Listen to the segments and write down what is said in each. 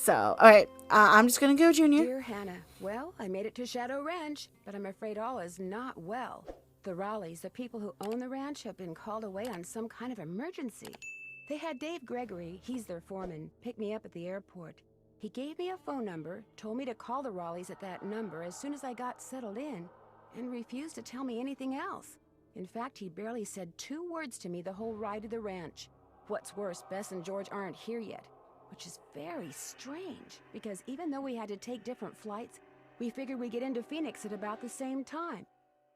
So, alright, I'm just gonna go, Junior. Dear Hannah, well, I made it to Shadow Ranch, but I'm afraid all is not well. The Raleighs, the people who own the ranch, have been called away on some kind of emergency. They had Dave Gregory, he's their foreman, pick me up at the airport. He gave me a phone number, told me to call the Raleighs at that number as soon as I got settled in, and refused to tell me anything else. In fact, he barely said 2 words to me the whole ride to the ranch. What's worse, Bess and George aren't here yet, which is very strange, because even though we had to take different flights, we figured we'd get into Phoenix at about the same time.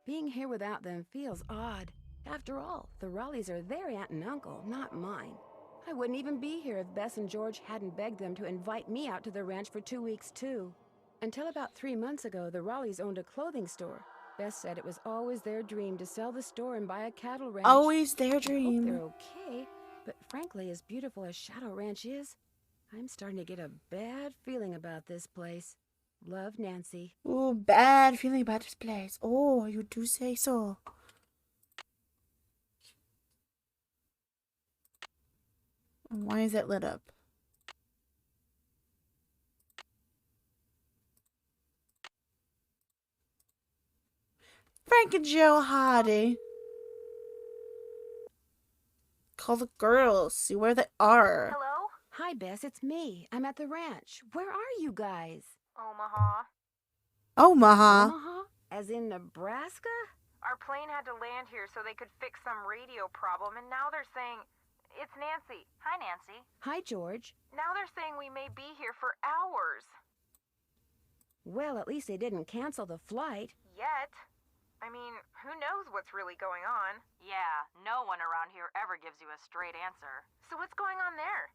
Being here without them feels odd. After all, the Raleighs are their aunt and uncle, not mine. I wouldn't even be here if Bess and George hadn't begged them to invite me out to the ranch for 2 weeks, too. Until about 3 months ago, the Raleighs owned a clothing store. Bess said it was always their dream to sell the store and buy a cattle ranch. Always their I hope dream. they're okay, but frankly, as beautiful as Shadow Ranch is, I'm starting to get a bad feeling about this place. Love, Nancy. Ooh, bad feeling about this place. Oh, you do say so. Why is it lit up? Frank and Joe Hardy. Call the girls. See where they are. Hello? Hi, Bess, it's me. I'm at the ranch. Where are you guys? Omaha. Omaha. Omaha? As in Nebraska? Our plane had to land here so they could fix some radio problem, and now they're saying... It's Nancy. Hi, Nancy. Hi, George. Now they're saying we may be here for hours. Well, at least they didn't cancel the flight. Yet. I mean, who knows what's really going on? Yeah, no one around here ever gives you a straight answer. So what's going on there?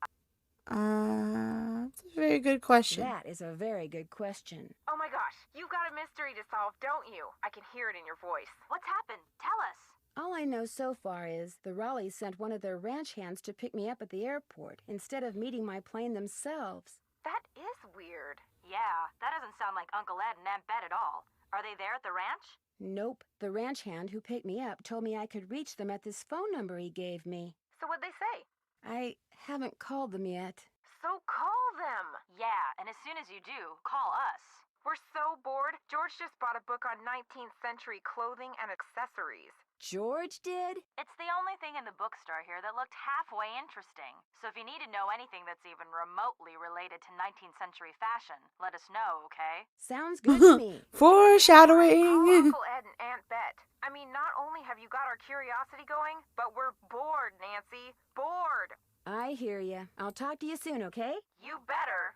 That's a very good question. That is a very good question. Oh my gosh, you've got a mystery to solve, don't you? I can hear it in your voice. What's happened? Tell us. All I know so far is the Raleighs sent one of their ranch hands to pick me up at the airport instead of meeting my plane themselves. That is weird. Yeah, that doesn't sound like Uncle Ed and Aunt Bet at all. Are they there at the ranch? Nope. The ranch hand who picked me up told me I could reach them at this phone number he gave me. So what'd they say? I haven't called them yet. So call them. Yeah, and as soon as you do, call us. We're so bored. George just bought a book on 19th century clothing and accessories. George did? It's the only thing in the bookstore here that looked halfway interesting. So if you need to know anything that's even remotely related to 19th century fashion, let us know, okay? Sounds good to me. Call Foreshadowing. Uncle Ed and Aunt Bet. I mean, not only have you got our curiosity going, but we're bored, Nancy. Bored. I hear ya. I'll talk to you soon, okay? You better.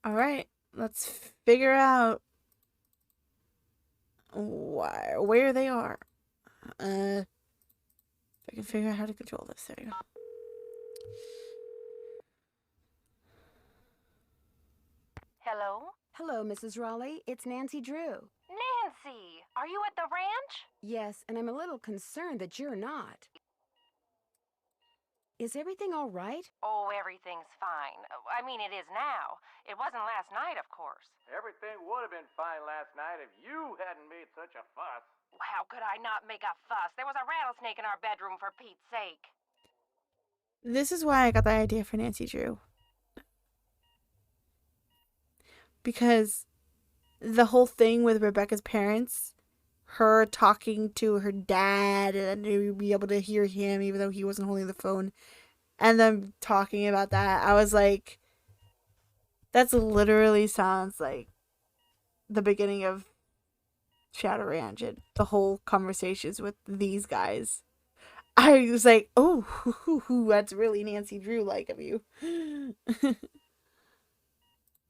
All right, let's figure out where they are. If I can figure out how to control this. There you go. Hello? Hello, Mrs. Raleigh. It's Nancy Drew. Nancy! Are you at the ranch? Yes, and I'm a little concerned that you're not. Is everything all right? Oh, everything's fine. I mean, it is now. It wasn't last night, of course. Everything would have been fine last night if you hadn't made such a fuss. How could I not make a fuss? There was a rattlesnake in our bedroom, for Pete's sake. This is why I got the idea for Nancy Drew. Because the whole thing with Rebecca's parents, her talking to her dad and to be able to hear him even though he wasn't holding the phone, and them talking about that, I was like, that's literally sounds like the beginning of Shadow Ranch and the whole conversations with these guys. I was like, oh, that's really Nancy Drew like of you.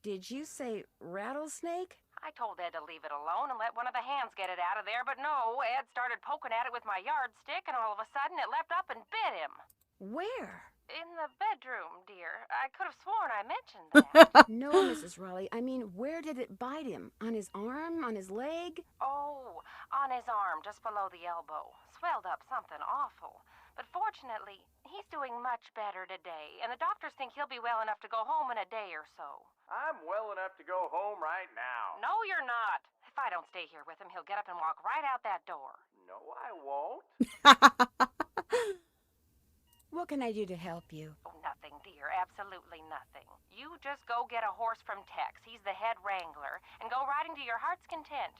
Did you say rattlesnake? I told Ed to leave it alone and let one of the hands get it out of there, but no, Ed started poking at it with my yardstick, and all of a sudden it leapt up and bit him. Where? In the bedroom, dear. I could have sworn I mentioned that. No, Mrs. Raleigh. I mean, where did it bite him? On his arm? On his leg? Oh, on his arm, just below the elbow. Swelled up something awful. But fortunately, he's doing much better today, and the doctors think he'll be well enough to go home in a day or so. I'm well enough to go home right now. No, you're not. If I don't stay here with him, he'll get up and walk right out that door. No, I won't. What can I do to help you? Oh, nothing, dear. dear, absolutely nothing. You just go get a horse from Tex. He's the head wrangler, and go riding to your heart's content.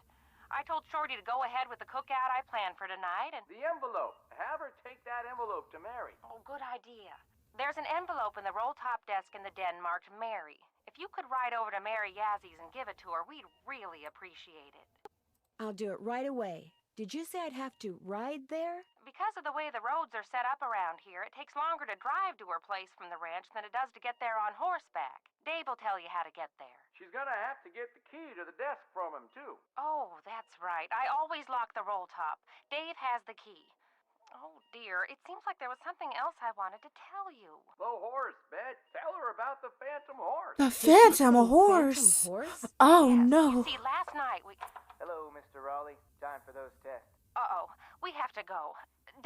I told Shorty to go ahead with the cookout I planned for tonight, and... The envelope. Have her take that envelope to Mary. Oh, good idea. There's an envelope in the roll-top desk in the den marked Mary. If you could ride over to Mary Yazzy's and give it to her, we'd really appreciate it. I'll do it right away. Did you say I'd have to ride there? Because of the way the roads are set up around here, it takes longer to drive to her place from the ranch than it does to get there on horseback. Dave will tell you how to get there. She's gonna have to get the key to the desk from him, too. Oh, that's right. I always lock the roll top. Dave has the key. Oh, dear. It seems like there was something else I wanted to tell you. The horse, Bet. Tell her about the phantom horse. The Phantom Horse. Phantom horse? Oh Yes. no. You see, last night we... Hello, Mr. Raleigh. Time for those tests. Uh-oh. We have to go.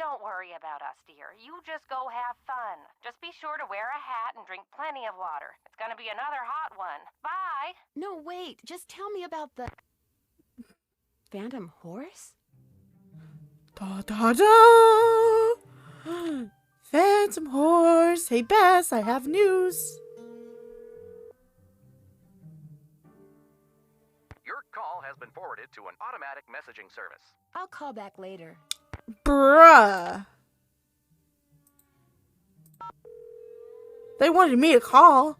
Don't worry about us, dear. You just go have fun. Just be sure to wear a hat and drink plenty of water. It's gonna be another hot one. Bye! No, wait. Just tell me about the... Phantom horse? Da da da. Phantom Horse. Hey Bess, I have news. Your call has been forwarded to an automatic messaging service. I'll call back later. Bruh. They wanted me to call.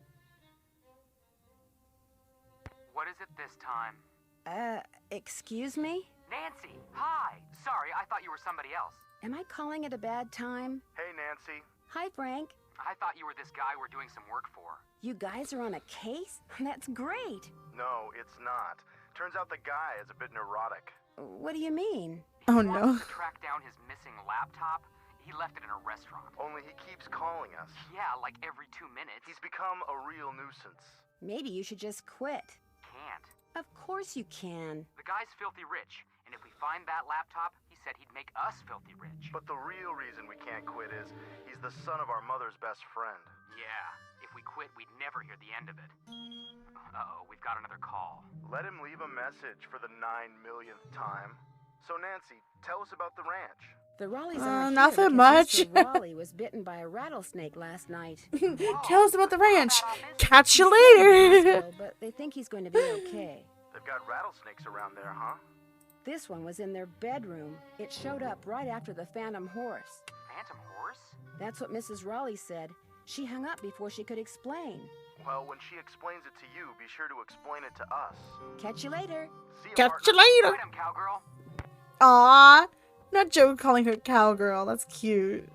What is it this time? Excuse me? Nancy, hi. Sorry, I thought you were somebody else. Am I calling at a bad time? Hey, Nancy. Hi, Frank. I thought you were this guy we're doing some work for. You guys are on a case? That's great. No, it's not. Turns out the guy is a bit neurotic. What do you mean? Oh He no. wants to track down his missing laptop. He left it in a restaurant. Only he keeps calling us. Yeah, like every 2 minutes. He's become a real nuisance. Maybe you should just quit. Can't. Of course you can. The guy's filthy rich, and if we find that laptop, he said he'd make us filthy rich. But the real reason we can't quit is he's the son of our mother's best friend. Yeah, if we quit, we'd never hear the end of it. Uh-oh, we've got another call. Let him leave a message for the 9 millionth time. So, Nancy, tell us about the ranch. The Raleighs aren't nothing here much. because Mr. Raleigh was bitten by a rattlesnake last night. Tell us about the ranch. Catch you later. So, but they think he's going to be okay. They've got rattlesnakes around there, huh? This one was in their bedroom. It showed up right after the Phantom horse. Phantom horse? That's what Mrs. Raleigh said. She hung up before she could explain. Well, when she explains it to you, be sure to explain it to us. Catch you later. See you, Catch partner. you later. Fight him, cowgirl. Aw. Not Joe calling her cowgirl. That's cute.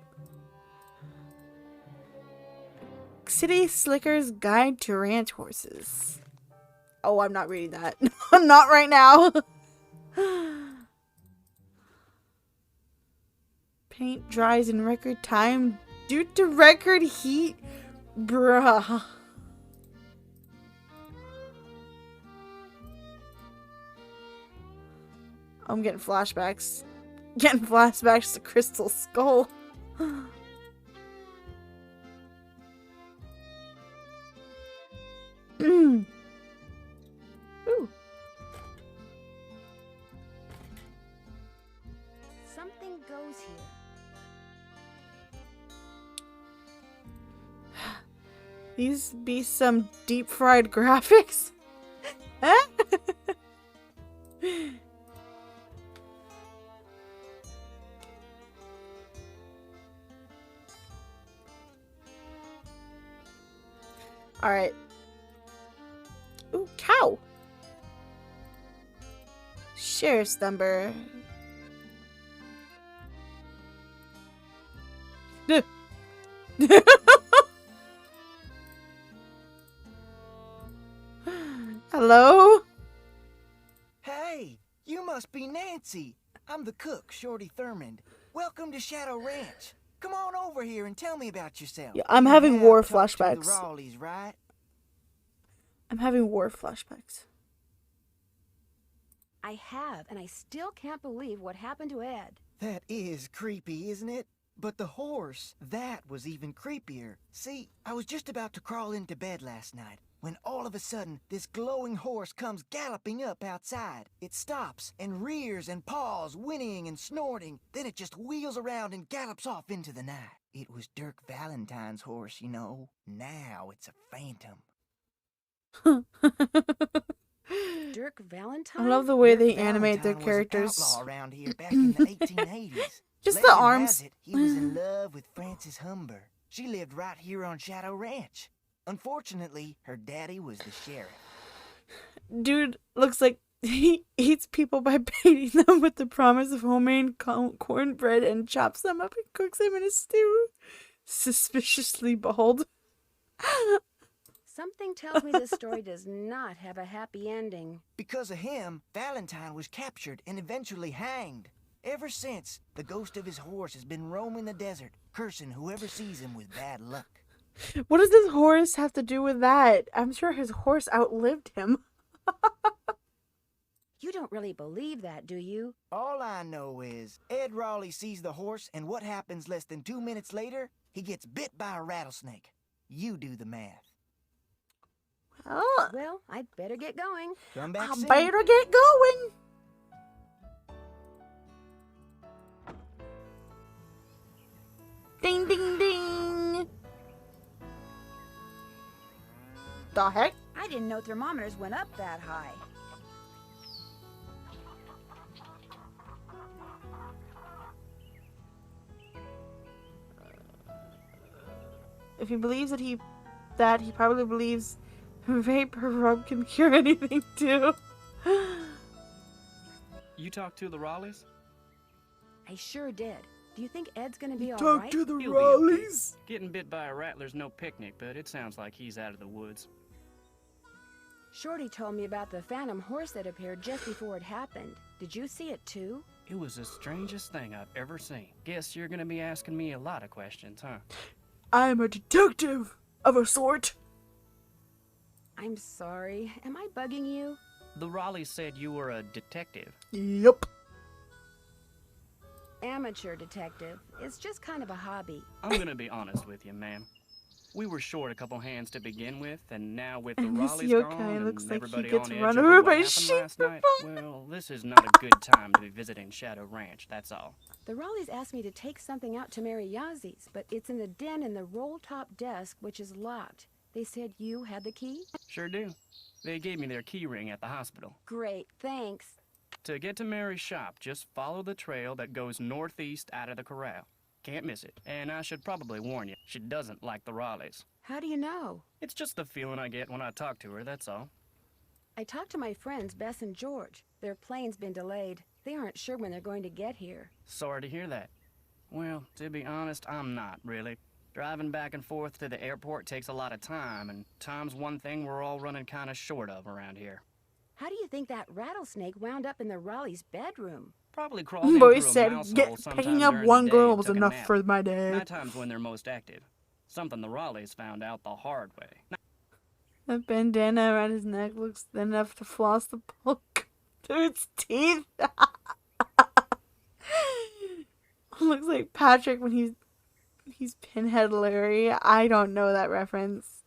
City Slicker's Guide to Ranch Horses. Oh, I'm not reading that. Not right now. Paint dries in record time due to record heat. Bruh. I'm getting flashbacks. Getting flashbacks to Crystal Skull. Ooh. Something goes here. These be some deep fried graphics? Huh? Alright. Ooh, cow. Sheriff's number. Hello? Hey, you must be Nancy. I'm the cook, Shorty Thurmond. Welcome to Shadow Ranch. Come on over here and tell me about yourself. Yeah, I'm You having have war talked to flashbacks. The Raleighs, right? I'm having war flashbacks. I have, and I still can't believe what happened to Ed. That is creepy, isn't it? But the horse, that was even creepier. See, I was just about to crawl into bed last night when all of a sudden this glowing horse comes galloping up outside. It stops and rears and paws, whinnying and snorting. Then it just wheels around and gallops off into the night. It was Dirk Valentine's horse, you know. Now it's a phantom. Dirk Valentine? I love the way Dirk they animate their Valentine was an characters. outlaw around here back in the 1880s. Just the Legend arms. has it, he was in love with Frances Humber. She lived right here on Shadow Ranch. Unfortunately, her daddy was the sheriff. Dude looks like he eats people by baiting them with the promise of homemade cornbread and chops them up and cooks them in a stew. Suspiciously bald. Something tells me this story does not have a happy ending. Because of him, Valentine was captured and eventually hanged. Ever since, the ghost of his horse has been roaming the desert, cursing whoever sees him with bad luck. What does this horse have to do with that? I'm sure his horse outlived him. You don't really believe that, do you? All I know is, Ed Raleigh sees the horse, and what happens less than 2 minutes later? He gets bit by a rattlesnake. You do the math. Oh, Well, I'd better get going. Come back I soon. better get going. Ding, ding, ding. The heck? I didn't know thermometers went up that high. If he believes that he probably believes vapor rub can cure anything too. You talked to the Raleighs? I sure did. Do you think Ed's gonna be all Talk right? to the He'll be okay. Raleighs. Getting bit by a rattler's no picnic, but it sounds like he's out of the woods. Shorty told me about the phantom horse that appeared just before it happened. Did you see it too? It was the strangest thing I've ever seen. Guess you're gonna be asking me a lot of questions, huh? I'm a detective of a sort. I'm sorry. Am I bugging you? The Raleighs said you were a detective. Yep. Amateur detective. It's just kind of a hobby. I'm gonna be honest with you, ma'am. We were short a couple hands to begin with, and now with the And this Raleighs yokai gone looks and like he everybody gets on edge run over over what by happened sheep last for night, fun. well, this is not a good time to be visiting Shadow Ranch, that's all. The Raleighs asked me to take something out to Mary Yazi's, but it's in the den in the roll-top desk, which is locked. They said you had the key? Sure do. They gave me their key ring at the hospital. Great, thanks. To get to Mary's shop, just follow the trail that goes northeast out of the corral. Can't miss it. And I should probably warn you, she doesn't like the Raleighs. How do you know? It's just the feeling I get when I talk to her, that's all. I talked to my friends, Bess and George. Their plane's been delayed. They aren't sure when they're going to get here. Sorry to hear that. Well, to be honest, I'm not, really. Driving back and forth to the airport takes a lot of time, and time's one thing we're all running kind of short of around here. How do you think that rattlesnake wound up in the Raleigh's bedroom? Probably crawled in Boy through a said, mouse hole sometime picking up during one the day girl and was took a enough nap. for my dad. Nighttime's when they're most active. Something the Raleighs found out the hard way. That bandana around his neck looks thin enough to floss the bulk to its teeth. Looks like Patrick when he's Pinhead Larry. I don't know that reference.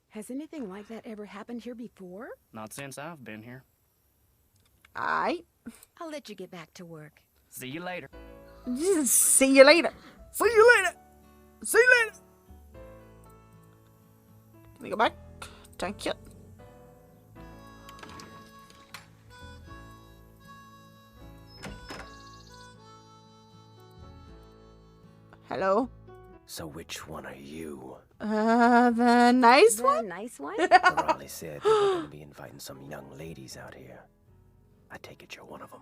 Has anything like that ever happened here before? Not since I've been here. I'll Let you get back to work. See you later. see you later. See you later. See you later. Can we go back? Thank you. Hello? So which one are you? The nice The one? nice one? The Raleigh said they were going to be inviting some young ladies out here. I take it you're one of them.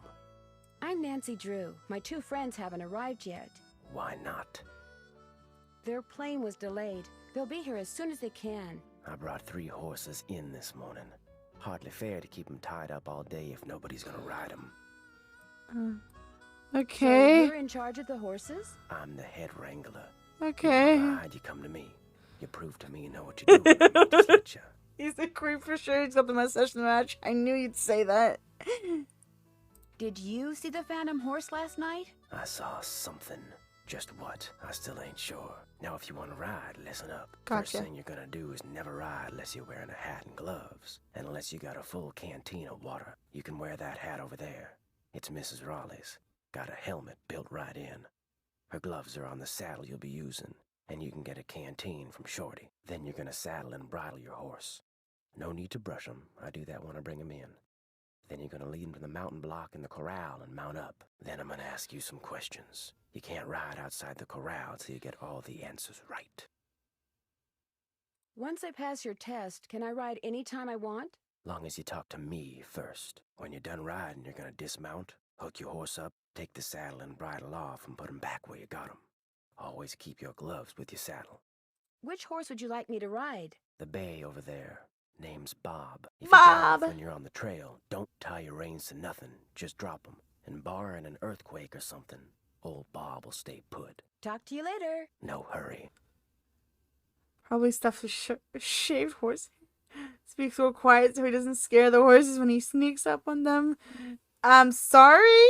I'm Nancy Drew. My two friends haven't arrived yet. Why not? Their plane was delayed. They'll be here as soon as they can. I brought 3 horses in this morning. Hardly fair to keep them tied up all day if nobody's going to ride them. Okay. So you're in charge of the horses? I'm the head wrangler. Okay. You ride, you come to me. You prove to me you know what you're doing. Just let you. He's a creep for sure. He's got the mustache to match. I knew you'd say that. Did you see the phantom horse last night? I saw something. Just what? I still ain't sure. Now, if you want to ride, listen up. Gotcha. First thing you're gonna do is never ride unless you're wearing a hat and gloves. And unless you got a full canteen of water. You can wear that hat over there. It's Mrs. Raleigh's. Got a helmet built right in. Her gloves are on the saddle you'll be using, and you can get a canteen from Shorty. Then you're gonna saddle and bridle your horse. No need to brush him. I do that when I bring him in. Then you're gonna lead him to the mountain block in the corral and mount up. Then I'm gonna ask you some questions. You can't ride outside the corral till you get all the answers right. Once I pass your test, can I ride any time I want? Long as you talk to me first. When you're done riding, you're gonna dismount, hook your horse up, take the saddle and bridle off, and put 'em back where you got 'em. Always keep your gloves with your saddle. Which horse would you like me to ride? The bay over there. Name's Bob. If you Bob! get off when you're on the trail, don't tie your reins to nothing. Just drop 'em. And barring an earthquake or something, old Bob will stay put. Talk to you later. No hurry. Probably stuff a shaved horse. Speaks real quiet so he doesn't scare the horses when he sneaks up on them. I'm sorry.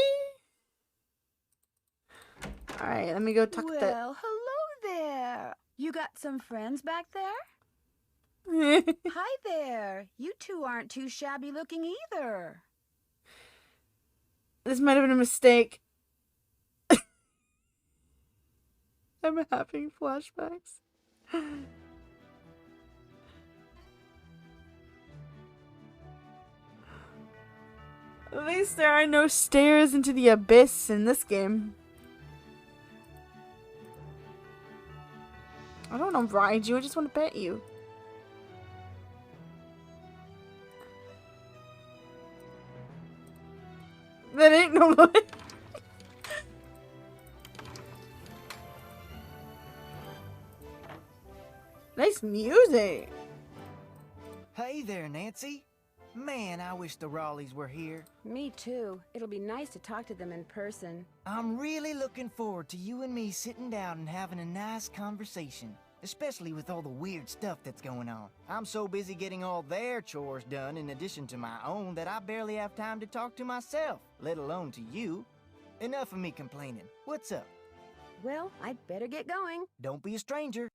Alright, let me go talk to Well, hello there. You got some friends back there? Hi there. You two aren't too shabby looking either. This might have been a mistake. I'm having flashbacks. At least there are no stairs into the abyss in this game. I don't want to ride you, I just want to pet you. That ain't no way. Nice music. Hey there, Nancy. Man, I wish the Raleighs were here. Me too. It'll be nice to talk to them in person. I'm really looking forward to you and me sitting down and having a nice conversation. Especially with all the weird stuff that's going on. I'm so busy getting all their chores done in addition to my own that I barely have time to talk to myself, let alone to you. Enough of me complaining. What's up? Well, I'd better get going. Don't be a stranger.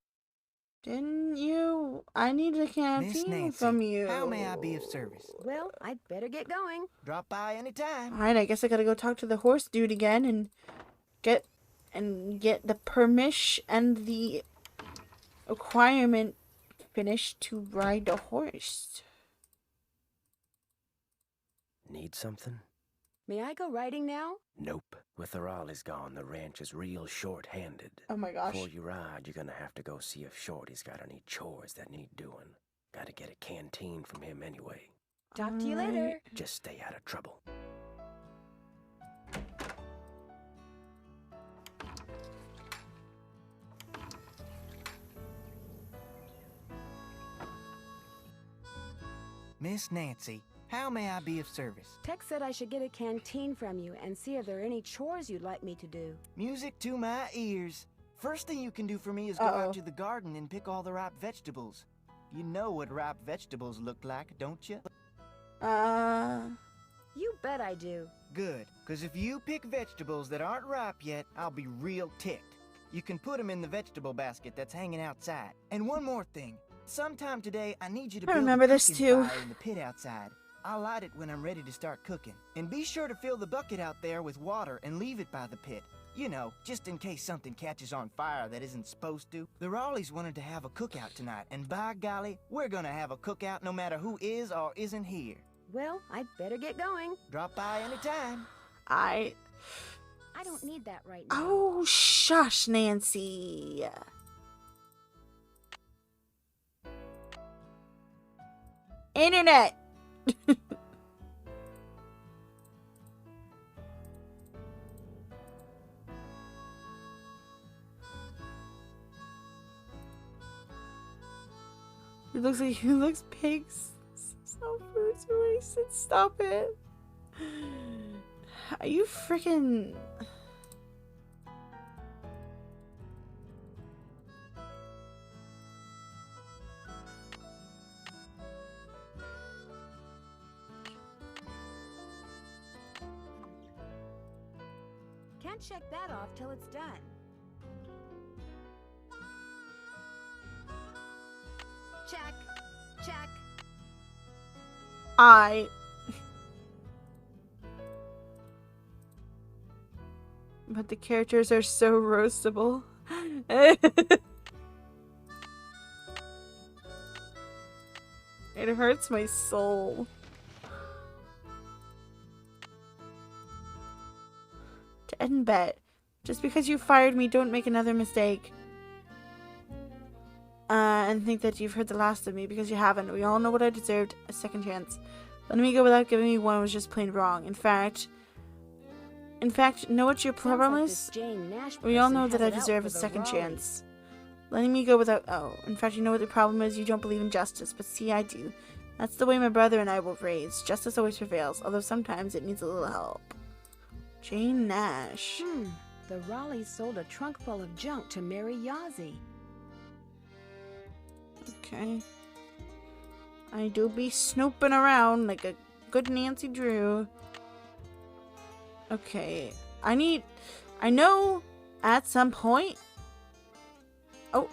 Didn't you? I need a Miss canteen Nancy, from you. how may I be of service? Well, I'd better get going. Drop by anytime. Alright, I guess I gotta go talk to the horse dude again and get the permission and the requirement finished to ride a horse. Need something? May I go riding now? Nope. With the Raleighs gone, the ranch is real short-handed. Oh my gosh. Before you ride, you're gonna have to go see if Shorty's got any chores that need doing. Gotta get a canteen from him anyway. Talk to you later. Just stay out of trouble. Miss Nancy, how may I be of service? Tex said I should get a canteen from you and see if there are any chores you'd like me to do. Music to my ears. First thing you can do for me is go out to the garden and pick all the ripe vegetables. You know what ripe vegetables look like, don't you? You bet I do. Good, because if you pick vegetables that aren't ripe yet, I'll be real ticked. You can put them in the vegetable basket that's hanging outside. And one more thing. Sometime today, I need you to build remember a this cooking too. fire in the pit outside. I'll light it when I'm ready to start cooking. And be sure to fill the bucket out there with water and leave it by the pit. You know, just in case something catches on fire that isn't supposed to. The Raleighs wanted to have a cookout tonight, and by golly, we're gonna have a cookout no matter who is or isn't here. Well, I'd better get going. Drop by anytime. I don't need that right now. Oh, shush, Nancy. Internet. It looks like he looks pigs. So food's wasted. Stop it. Are you freaking? Can't check that off till it's done. Check. Check. But the characters are so roastable. It hurts my soul. To end bet. Just because you fired me, don't make another mistake. And think that you've heard the last of me, because you haven't. We all know what I deserved, a second chance. Letting me go without giving me one was just plain wrong. In fact, know what your problem is? We all know that I deserve a second chance. Letting me go without... Oh, in fact, you know what the problem is? You don't believe in justice, but see, I do. That's the way my brother and I were raised. Justice always prevails, although sometimes it needs a little help. Jane Nash. The Raleighs sold a trunk full of junk to Mary Yazzie. Okay. I do be snooping around like a good Nancy Drew. Okay. I know at some point... Oh.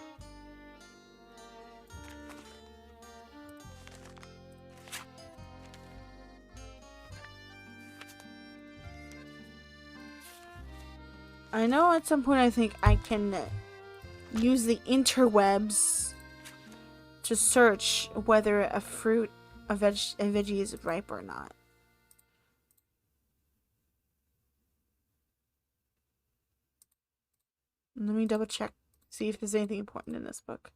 I know at some point I think I can use the interwebs to search whether a fruit, a veggie is ripe or not. Let me double check, see if there's anything important in this book.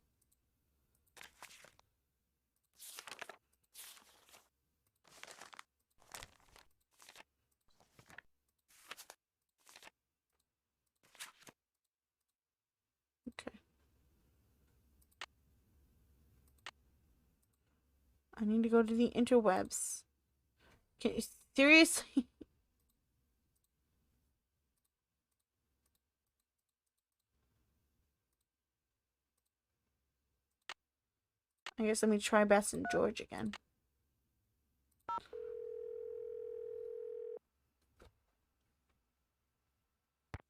Okay. I need to go to the interwebs. Okay, seriously? I guess let me try Bess and George again.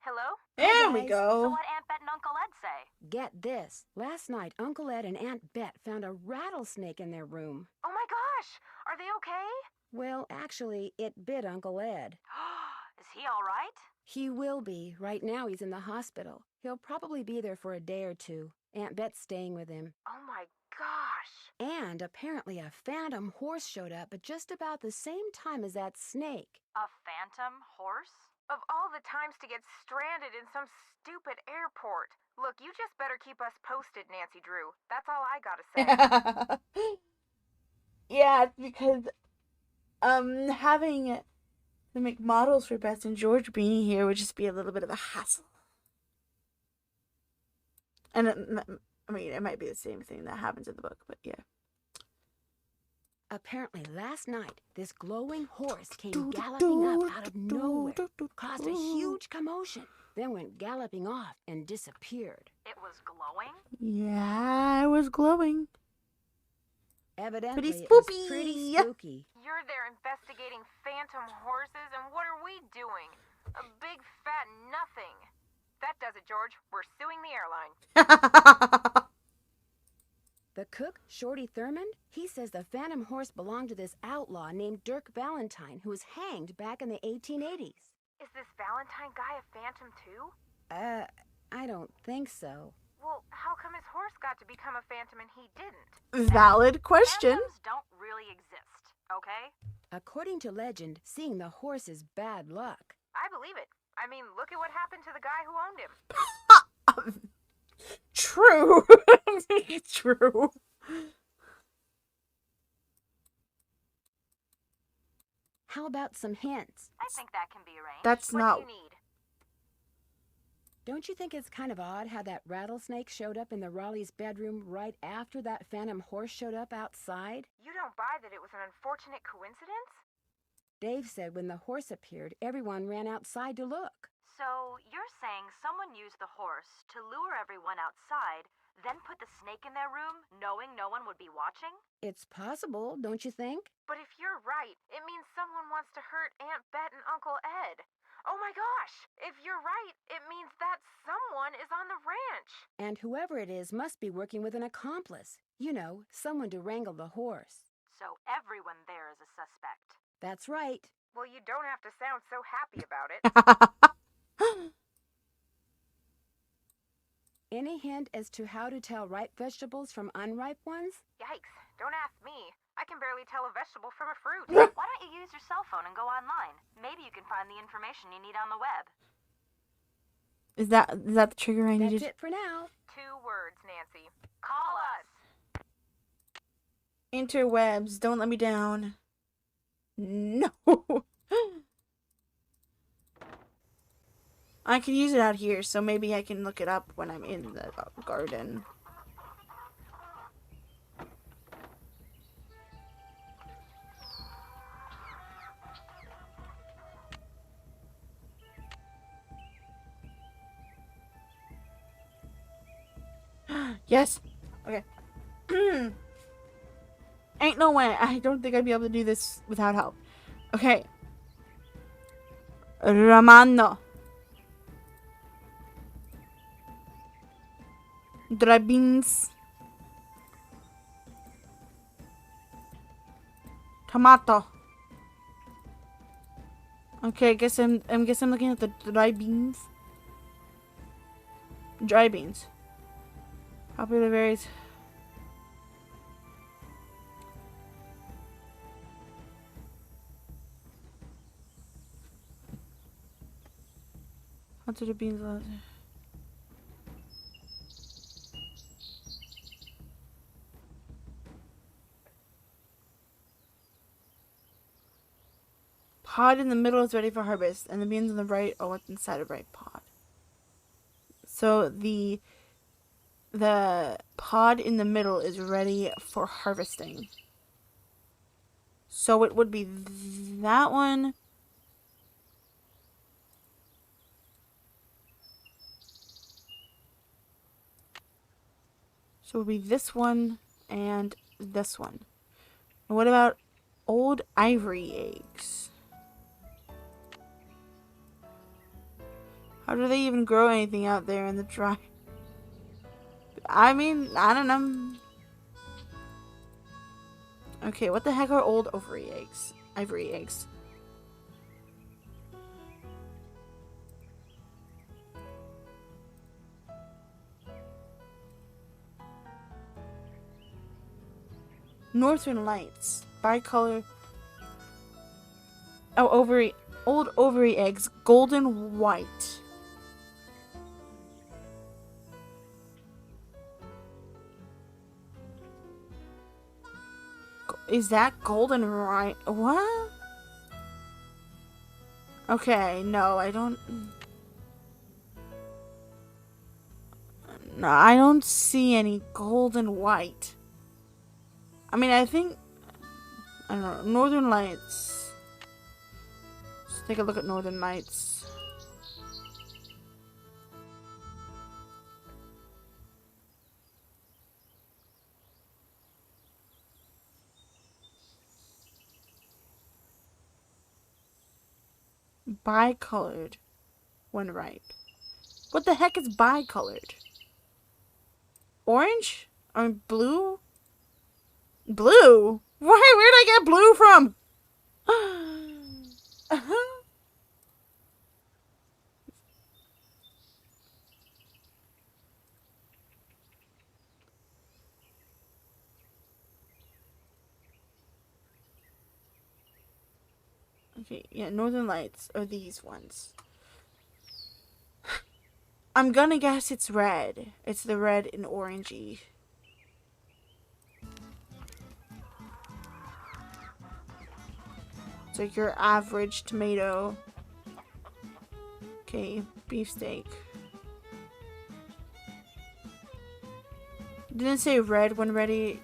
Hello? There we guys. go. So what Aunt Bet and Uncle Ed say? Get this. Last night, Uncle Ed and Aunt Bet found a rattlesnake in their room. Oh my gosh! Are they okay? Well, actually, it bit Uncle Ed. Is he all right? He will be. Right now, he's in the hospital. He'll probably be there for a day or two. Aunt Bet's staying with him. Oh my gosh! And apparently a phantom horse showed up at just about the same time as that snake. A phantom horse? Of all the times to get stranded in some stupid airport. Look, you just better keep us posted, Nancy Drew. That's all I gotta say. Yeah, it's because having to make models for Bess and George being here would just be a little bit of a hassle. And I mean, it might be the same thing that happens in the book, but yeah. Apparently last night, this glowing horse came galloping up out of nowhere, caused a huge commotion, then went galloping off and disappeared. It was glowing? Yeah, it was glowing. Evidently, Pretty it was spoopy. pretty spooky. You're there investigating phantom horses, and what are we doing? A big fat nothing. That does it, George. We're suing the airline. The cook, Shorty Thurmond, he says the phantom horse belonged to this outlaw named Dirk Valentine, who was hanged back in the 1880s. Is this Valentine guy a phantom too? I don't think so. Well, how come his horse got to become a phantom and he didn't? Valid question. Phantoms don't really exist, okay? According to legend, seeing the horse is bad luck. I believe it. I mean, look at what happened to the guy who owned him. True. True. How about some hints? I think that can be arranged. That's What not. do you need? Don't you think it's kind of odd how that rattlesnake showed up in the Raleigh's bedroom right after that phantom horse showed up outside? You don't buy that it was an unfortunate coincidence? Dave said when the horse appeared, everyone ran outside to look. So you're saying someone used the horse to lure everyone outside, then put the snake in their room, knowing no one would be watching? It's possible, don't you think? But if you're right, it means someone wants to hurt Aunt Bet and Uncle Ed. Oh my gosh! If you're right, it means that someone is on the ranch. And whoever it is must be working with an accomplice. You know, someone to wrangle the horse. So everyone there is a suspect. That's right. Well, you don't have to sound so happy about it. Any hint as to how to tell ripe vegetables from unripe ones? Yikes, don't ask me. I can barely tell a vegetable from a fruit. Why don't you use your cell phone and go online? Maybe you can find the information you need on the web. Is that the trigger I That's needed? it for now. 2 words, Nancy. Call us. Interwebs, don't let me down. No. I can use it out here, so maybe I can look it up when I'm in the garden. Yes. Okay. Ain't no way. I don't think I'd be able to do this without help. Okay. Romano. Dry beans. Tomato. Okay, I guess I'm looking at the dry beans. Dry beans. Popular berries. What are the beans? Pod in the middle is ready for harvest, and the beans on the right are what's inside a right pod. So the pod in the middle is ready for harvesting. So it would be that one. So it would be this one and this one. And what about old ivory eggs? How do they even grow anything out there in the dry? I mean, I don't know. Okay, what the heck are old ivory eggs? Ivory eggs. Northern Lights. Bicolor. Oh, old ovary eggs. Golden white. Is that golden right? What? Okay, no, I don't. No, I don't see any golden white. I mean, I think. I don't know. Northern Lights. Let's take a look at Northern Lights. Bicolored when ripe. What the heck is bicolored? Orange? Or blue? Blue? Why? Where'd I get blue from? Okay, yeah, Northern Lights are these ones. I'm gonna guess it's red. It's the red and orangey. It's like your average tomato. Okay, beefsteak. Didn't say red when ready.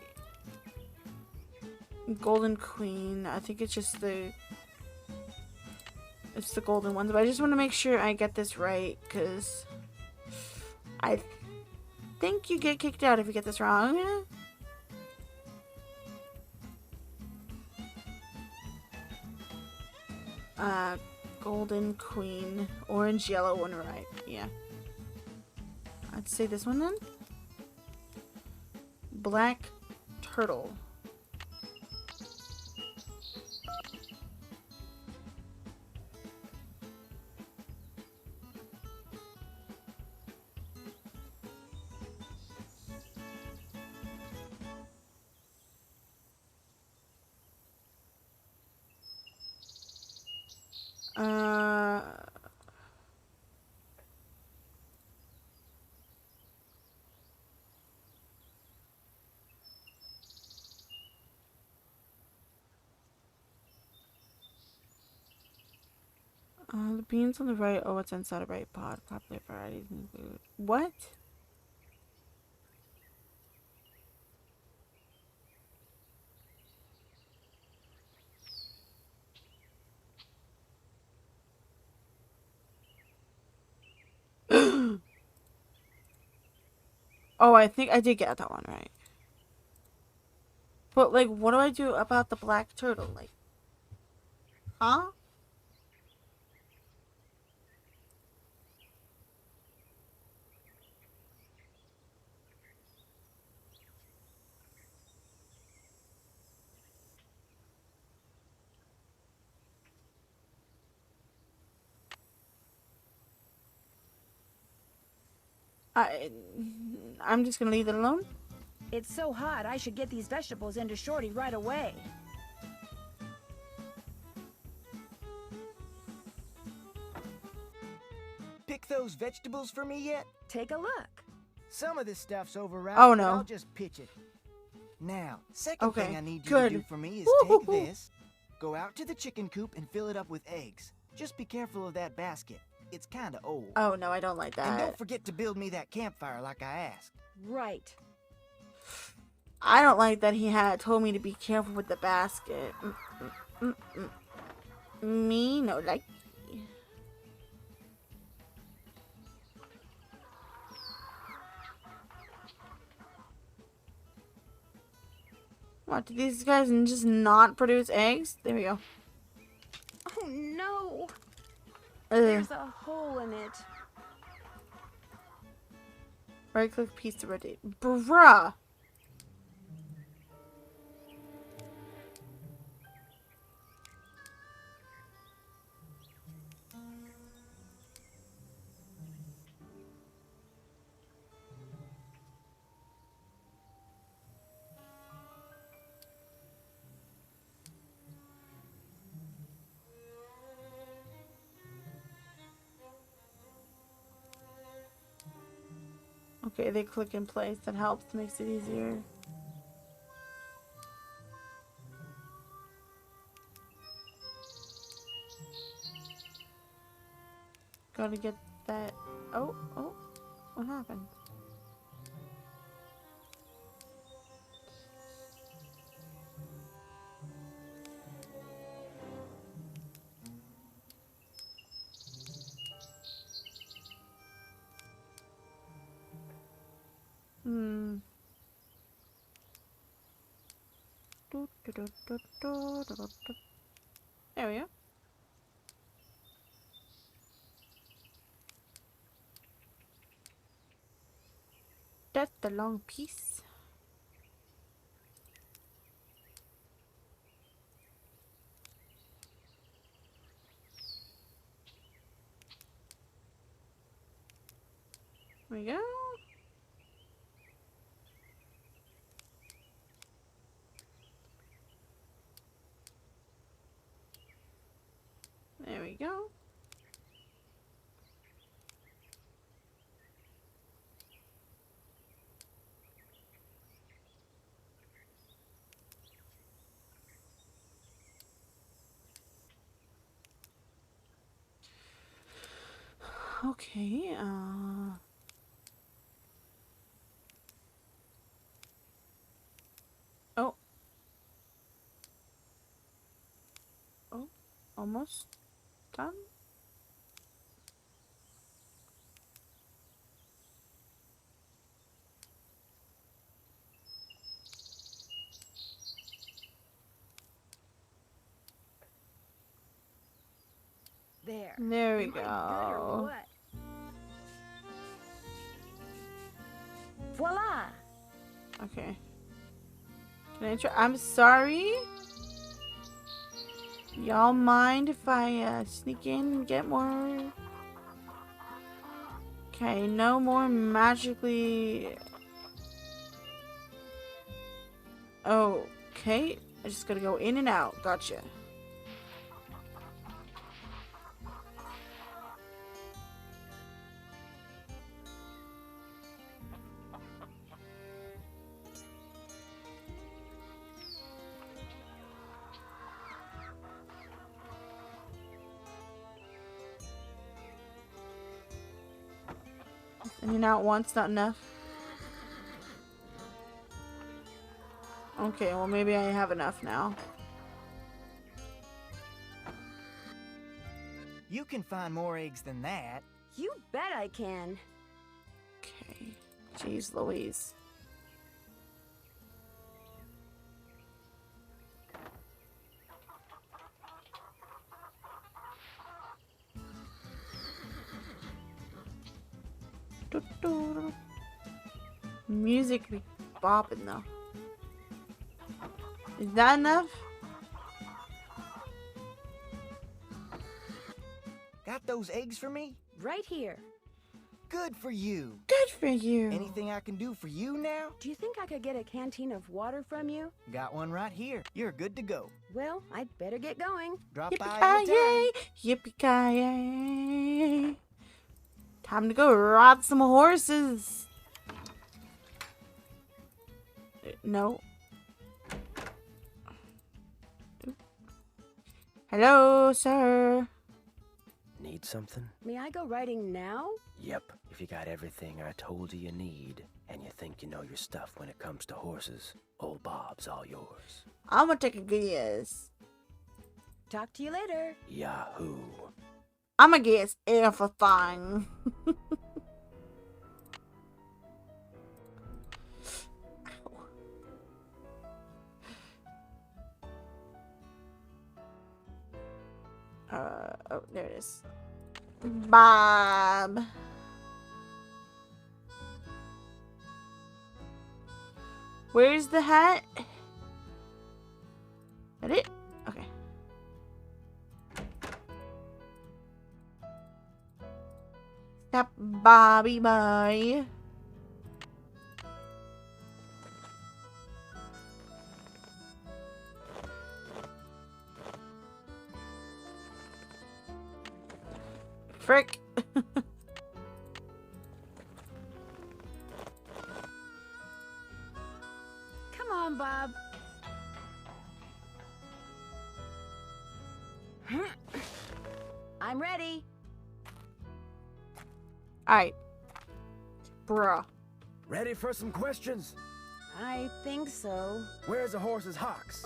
Golden Queen. I think it's just the golden ones, but I just want to make sure I get this right, because I think you get kicked out if you get this wrong. Golden Queen. Orange, yellow, one right. Yeah. I'd say this one then. Black Turtle. Uh. The beans on the right. Oh, what's inside a right pod? Popular varieties include what? Oh, I think I did get that one right. But like, what do I do about the black turtle? Like, huh? I I'm just gonna leave it alone. It's so hot, I should get these vegetables into Shorty right away. Pick those vegetables for me yet? Take a look. Some of this stuff's overripe, Oh, but no. I'll just pitch it. Now, second Okay, thing I need you good. to do for me is Woo-hoo-hoo. take this, go out to the chicken coop and fill it up with eggs. Just be careful of that basket. It's kinda old. Oh no, I don't like And don't that. forget to build me that campfire like I asked. Right. I don't like that he had told me to be careful with the basket. Me no like. What, do these guys just not produce eggs? There we go. Oh no! Ugh. There's a hole in it. Right click piece to rotate. Bruh! Okay, they click in place. That helps. Makes it easier. Gotta get that. Oh, oh. What happened? Hmm. There we go. That's the long piece. There we go. There we go. Okay, oh. Oh, almost done. There. There we Am I good or go. what? Voila! Okay. Can I try? I'm sorry. Y'all mind if I sneak in and get more? Okay, no more magically. Okay, I just gotta go in and out. Gotcha. And not once, not enough. Okay, well maybe I have enough now. You can find more eggs than that. You bet I can. Okay. Jeez Louise. Music be bopping though. Is that enough? Got those eggs for me? Right here. Good for you. Good for you. Anything I can do for you now? Do you think I could get a canteen of water from you? Got one right here. You're good to go. Well, I'd better get going. Drop by anytime. Yippee-ki-yay. Time to go ride some horses. No. Hello, sir. Need something? May I go riding now? Yep, if you got everything I told you need, and you think you know your stuff when it comes to horses, old Bob's all yours. I'm gonna take a guess. Talk to you later. Yahoo! I'm gonna guess everything. Oh, there it is. Bob. Where's the hat? That it? Okay. Stop, Bobby boy. Frick. Come on, Bob. I'm ready. Alright. Bruh. Ready for some questions? I think so. Where's the horse's hocks?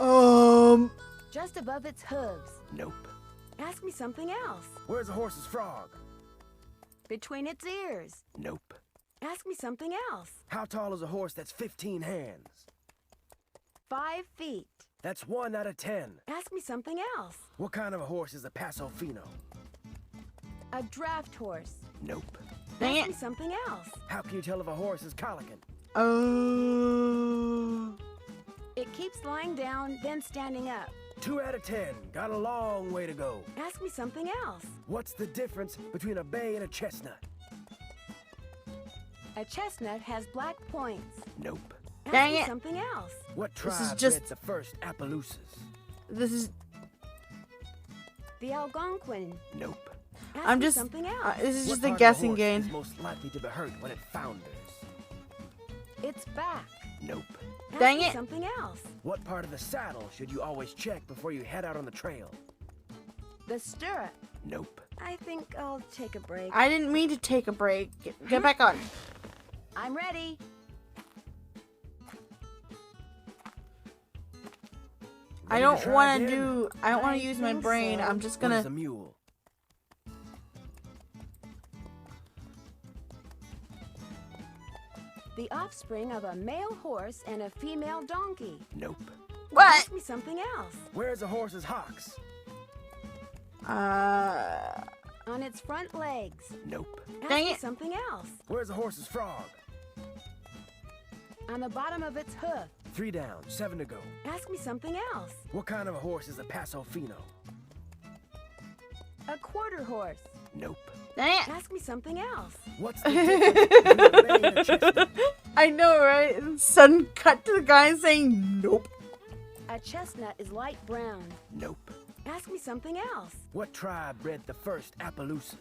Just above its hooves. Nope. Ask me something else. Where's the horse's frog? Between its ears. Nope. Ask me something else. How tall is a horse that's 15 hands? 5 feet. That's 1 out of 10. Ask me something else. What kind of a horse is a Paso Fino? A draft horse. Nope. Dang Ask it. me something else. How can you tell if a horse is colicking? Oh. It keeps lying down, then standing up. 2 out of 10. Got a long way to go. Ask me something else. What's the difference between a bay and a chestnut? A chestnut has black points. Nope. Ask Dang me it. something else. What This is tribe just- bred the first Appaloosas? This is. The Algonquin. Nope. Ask I'm me just. something else. This is What just a part of guessing horse game. is most likely to be hurt when it founders? Its back. Nope. Ask Dang me it. something else. What part of the saddle should you always check before you head out on the trail? The stirrup. Nope. I think I'll take a break. I didn't mean to take a break. Get back on. I'm ready. I Ready don't try want to again? do. I don't want I to use my think brain. so. I'm just What is a gonna. mule? The offspring of a male horse and a female donkey. Nope. What? Ask me something else. Where's a horse's hocks? On its front legs. Nope. Ask Dang me it. something else. Where's a horse's frog? On the bottom of its hoof. 3 down, 7 to go. Ask me something else. What kind of a horse is a Paso Fino? A quarter horse. Nope. Dang it. Ask me something else. What's the difference between a bay and a chestnut? I know, right? And sudden cut to the guy saying nope. A chestnut is light brown. Nope. Ask me something else. What tribe bred the first Appaloosas?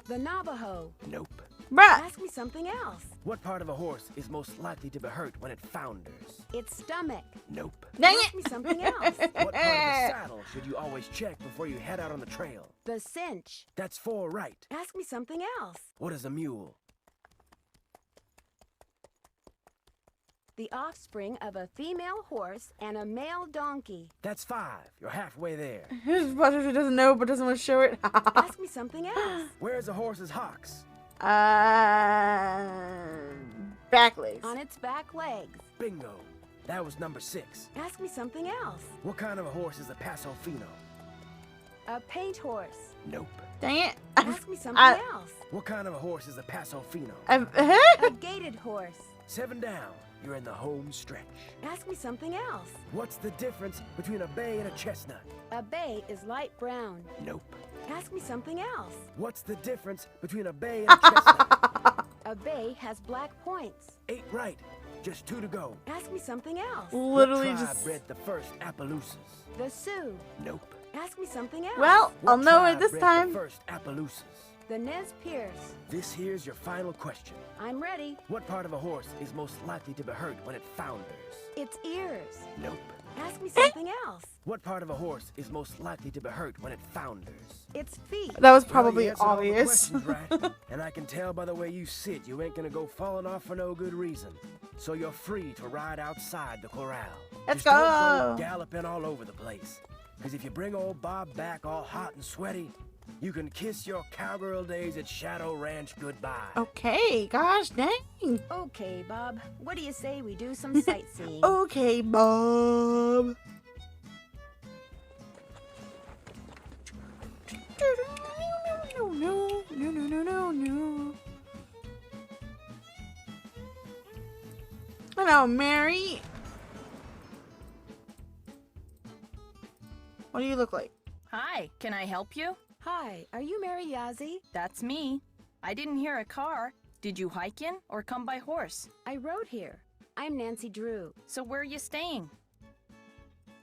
The Navajo. Nope. Bruh. Ask me something else. What part of a horse is most likely to be hurt when it founders? Its stomach. Nope. Dang Ask me something else. What part of the saddle should you always check before you head out on the trail? The cinch. That's 4 right. Ask me something else. What is a mule? The offspring of a female horse and a male donkey. That's 5. You're halfway there. His brother doesn't know but doesn't want to show it. Ask me something else. Where's a horse's hocks? Back legs. On its back legs. Bingo. That was number 6. Ask me something else. What kind of a horse is a Paso Fino? A paint horse. Nope. Dang it. Ask me something else. What kind of a horse is a Paso Fino? A gaited horse. 7 down. You're in the home stretch. Ask me something else. What's the difference between a bay and a chestnut? A bay is light brown. Nope. Ask me something else. What's the difference between a bay and a chestnut? A bay has black points. 8 right. Just 2 to go. Ask me something else. Literally what tribe just. bred the first Appaloosas? The Sioux. Nope. Ask me something else. Well, What I'll know it tribe this bred time. The first Appaloosas? The Nez Perce. This here's your final question. I'm ready. What part of a horse is most likely to be hurt when it founders? Its ears. Nope. Ask me something else. What part of a horse is most likely to be hurt when it founders? Its feet. That was Well, probably you answered all the obvious. questions right. And I can tell by the way you sit, you ain't gonna go falling off for no good reason. So you're free to ride outside the corral. Let's Just don't go. go galloping all over the place. Because if you bring old Bob back all hot and sweaty, you can kiss your cowgirl days at Shadow Ranch goodbye. Okay, gosh dang. Okay, Bob. What do you say we do some sightseeing? Okay, Bob. No. Hello, Mary. What do you look like? Hi, can I help you? Hi, are you Mary Yazzie? That's me. I didn't hear a car. Did you hike in or come by horse? I rode here. I'm Nancy Drew. So where are you staying?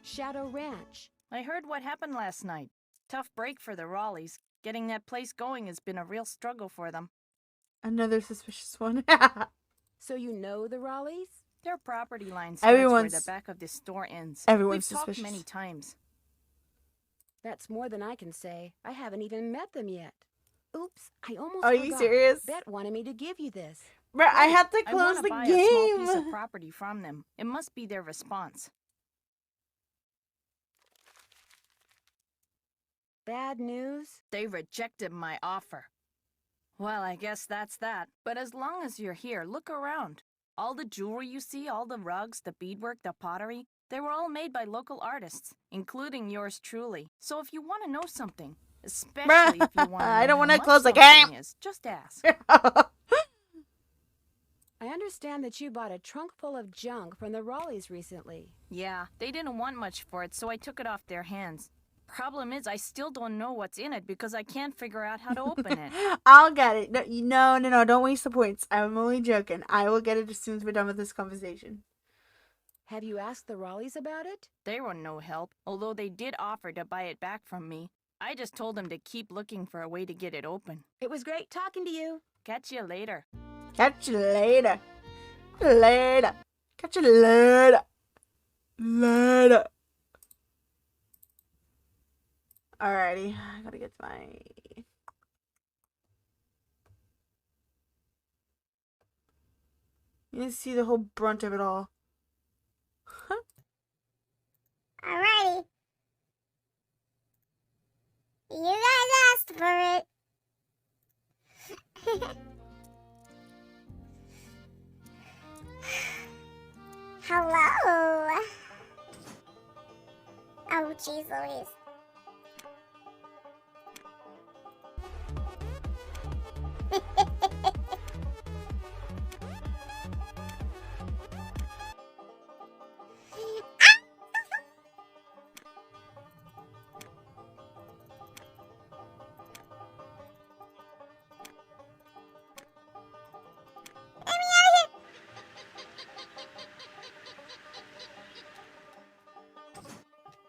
Shadow Ranch. I heard what happened last night. Tough break for the Raleighs. Getting that place going has been a real struggle for them. Another suspicious one. So you know the Raleighs? Their property line starts where Everyone's- the back of this store ends. everyone's We've talked suspicious. many times. That's more than I can say. I haven't even met them yet. Oops, I almost Are forgot. you serious? Bet wanted me to give you this. Bruh, I had to I close want the to buy a small piece of game. property from them. It must be their response. Bad news? They rejected my offer. Well, I guess that's that. But as long as you're here, look around. All the jewelry you see, all the rugs, the beadwork, the pottery, they were all made by local artists, including yours truly. So if you want to know something, especially if you want to know I don't want wanna to close the game. Just ask. I understand that you bought a trunk full of junk from the Raleighs recently. Yeah, they didn't want much for it, so I took it off their hands. Problem is, I still don't know what's in it because I can't figure out how to open it. I'll get it. No. Don't waste the points. I'm only joking. I will get it as soon as we're done with this conversation. Have you asked the Raleighs about it? They were no help, although they did offer to buy it back from me. I just told them to keep looking for a way to get it open. It was great talking to you. Catch you later. Catch you later. Later. Catch you later. Later. Alrighty. I gotta get to my... You need to see the whole brunt of it all. Alrighty. You guys asked for it. Hello. Oh, jeez Louise.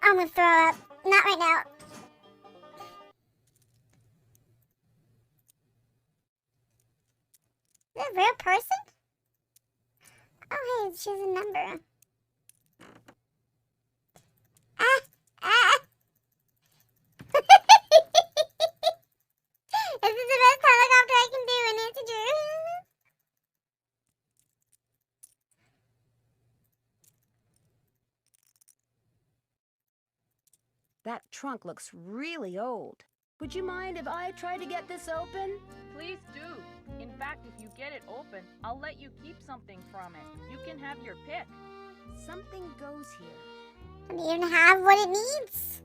I'm gonna throw up. Not right now. She has a number. Ah! Ah! This is the best helicopter I can do in integer. That trunk looks really old. Would you mind if I try to get this open? Please do. In fact, if you get it open, I'll let you keep something from it. You can have your pick. Something goes here. Doesn't even have what it needs.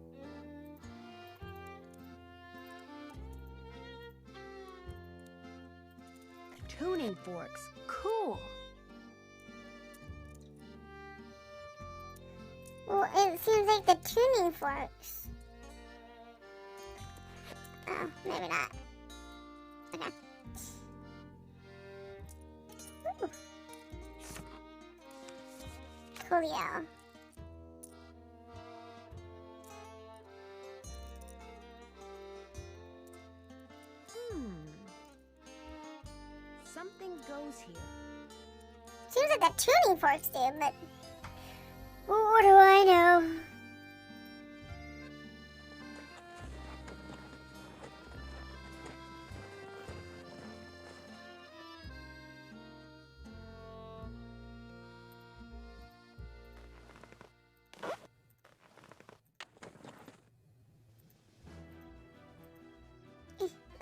Tuning forks. Cool. Well, it seems like the tuning forks. Oh, maybe not. Okay. Ooh. Coolio. Something goes here. Seems like the tuning forks do, but what do I know?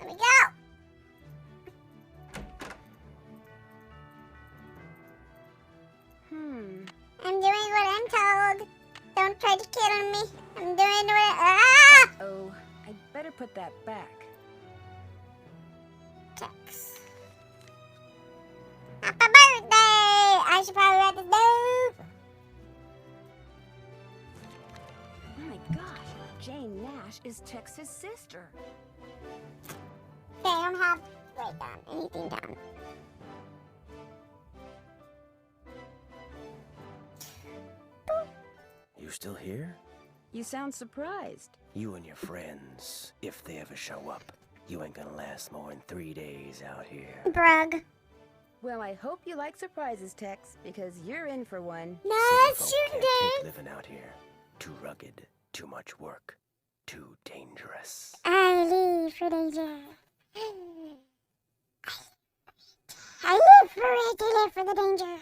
Let me go. I'm doing what I'm told. Don't try to kill me. I'm doing what ah! Oh, I'd better put that back. Text. Happy birthday! I should probably write this down. Oh my gosh, Jane Nash is Tex's sister. Okay, I don't have to write down anything down. You still here? You sound surprised. You and your friends, if they ever show up, you ain't gonna last more than 3 days out here. Brug. Well, I hope you like surprises, Tex, because you're in for one. Nice Folk shooting, can't take Dave. living out here. Too rugged, too much work, too dangerous. I live for danger. I live for it, I live for the danger.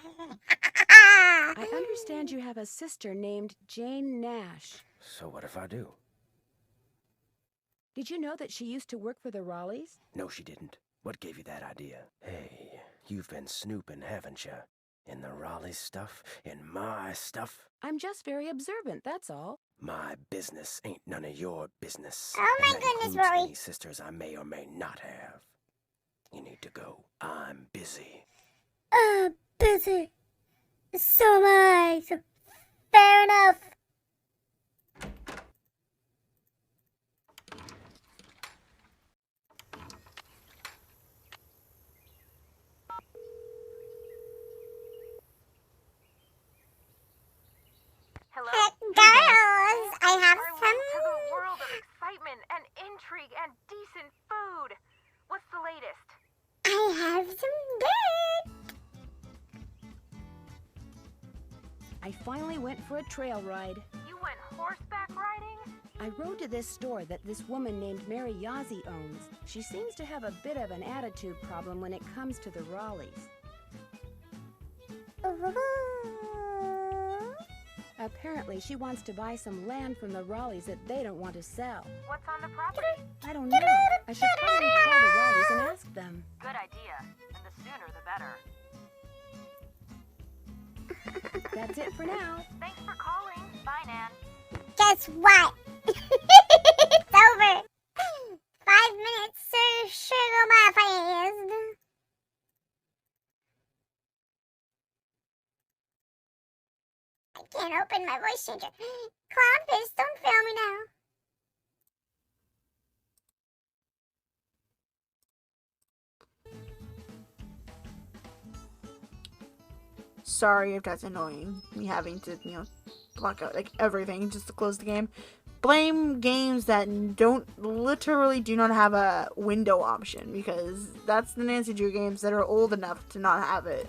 I understand you have a sister named Jane Nash. So what if I do? Did you know that she used to work for the Raleighs? No, she didn't. What gave you that idea? Hey, you've been snooping, haven't you? In the Raleigh stuff? In my stuff? I'm just very observant, that's all. My business ain't none of your business. Oh my And that goodness, includes Rory. any sisters I may or may not have. You need to go. I'm busy. Busy. So am I. So fair enough. Hello? Girls, I have Are we some. to the world of excitement and intrigue and decent food? What's the latest? I have some bird. I finally went for a trail ride. You went horseback riding? I rode to this store that this woman named Mary Yazzie owns. She seems to have a bit of an attitude problem when it comes to the Raleighs. Apparently, she wants to buy some land from the Raleighs that they don't want to sell. What's on the property? I don't know. I should probably call the Raleighs and ask them. Good idea. And the sooner the better. That's it for now. Thanks for calling. Bye, Nan. Guess what? It's over. 5 minutes sure go by fast. I can't open my voice changer. Clownfish, don't fail me now. Sorry if that's annoying. Me having to, block out like everything just to close the game. Blame games that literally do not have a window option, because that's the Nancy Drew games that are old enough to not have it.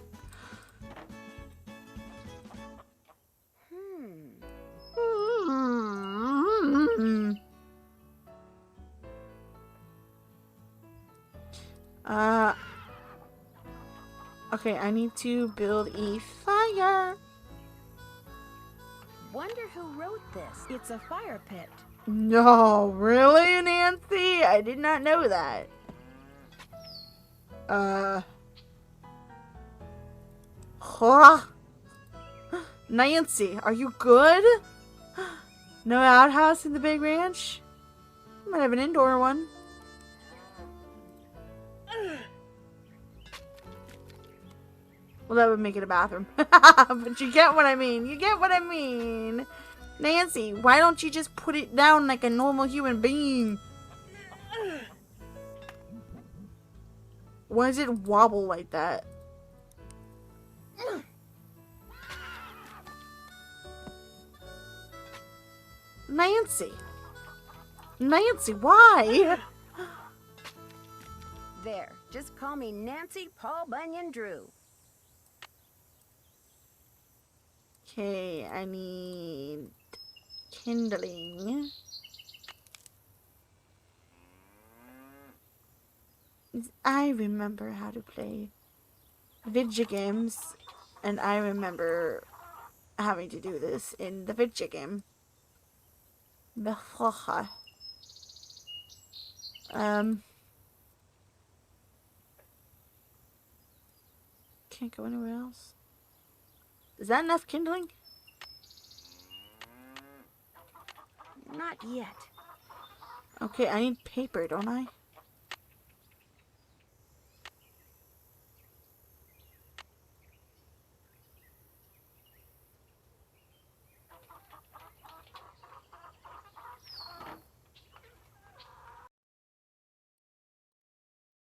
Uh. Okay, I need to build a fire. Wonder who wrote this. It's a fire pit. No, really, Nancy? I did not know that. Huh? Nancy, are you good? No outhouse in the big ranch? Might have an indoor one. Well, that would make it a bathroom. But you get what I mean. You get what I mean. Nancy, why don't you just put it down like a normal human being? Why does it wobble like that? Nancy. Nancy, why? There, just call me Nancy Paul Bunyan Drew. Okay, I need kindling. I remember how to play video games, and I remember having to do this in the video game. Can't go anywhere else. Is that enough kindling? Not yet. Okay, I need paper, don't I?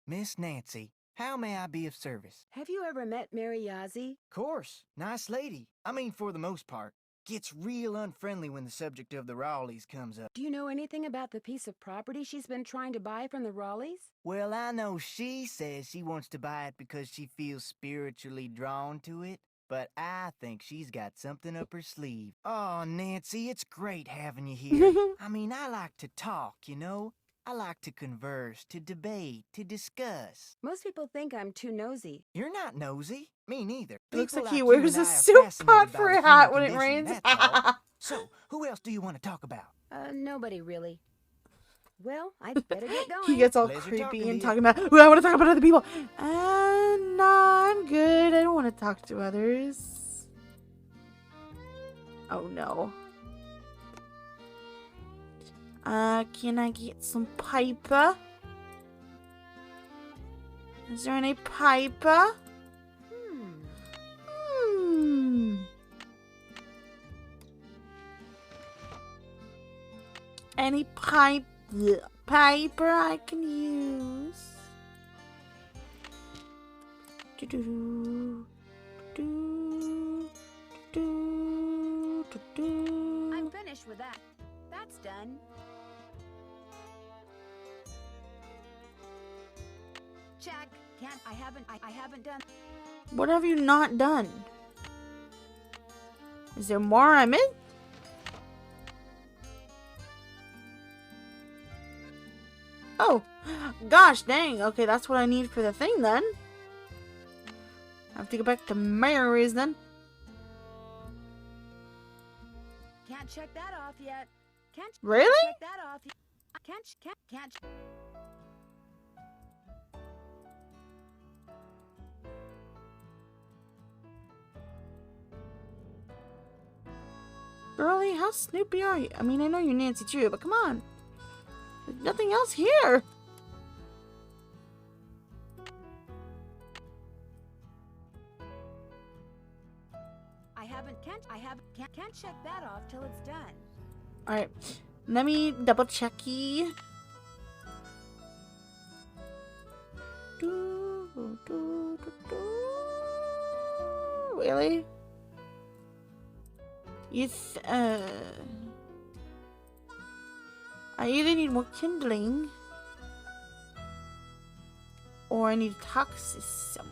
Miss Nancy, how may I be of service? Have you ever met Mary Yazzie? Course, nice lady. I mean, for the most part. Gets real unfriendly when the subject of the Raleighs comes up. Do you know anything about the piece of property she's been trying to buy from the Raleighs? Well, I know she says she wants to buy it because she feels spiritually drawn to it, but I think she's got something up her sleeve. Oh, Nancy, it's great having you here. I mean, I like to talk, you know? I like to converse, to debate, to discuss. Most people think I'm too nosy. You're not nosy. Me neither. It looks People like he you wears and a I are soup fascinated pot by for the a hat human when it condition, rains. that's all. So, who else do you want to talk about? Nobody really. Well, I'd better get going. He gets all Pleasure creepy talking and to talking about, "Ooh, I want to talk about other people." No, I'm good. I don't want to talk to others. Oh no. Can I get some paper? Is there any paper? Any paper I can use? I'm finished with that. That's done. Check. I haven't done. What have you not done? Is there more I'm in? Oh, gosh dang. Okay, that's what I need for the thing then. I have to go back to Mary's then. Can't check that off yet. Really? Check that off. Can't. Girlie, how snoopy are you? I mean, I know you're Nancy Drew, but come on. There's nothing else here. Can't check that off till it's done. Alright, let me double checky. Really? Yes, I either need more kindling or I need a talk system.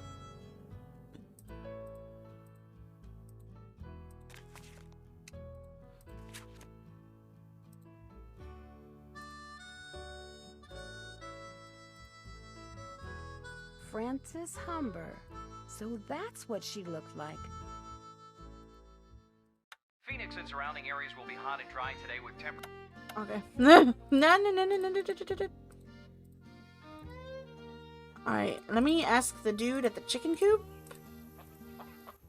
Frances Humber. So that's what she looked like. Phoenix and surrounding areas will be hot and dry today with temperatures. Okay. No. Alright, let me ask the dude at the chicken coop.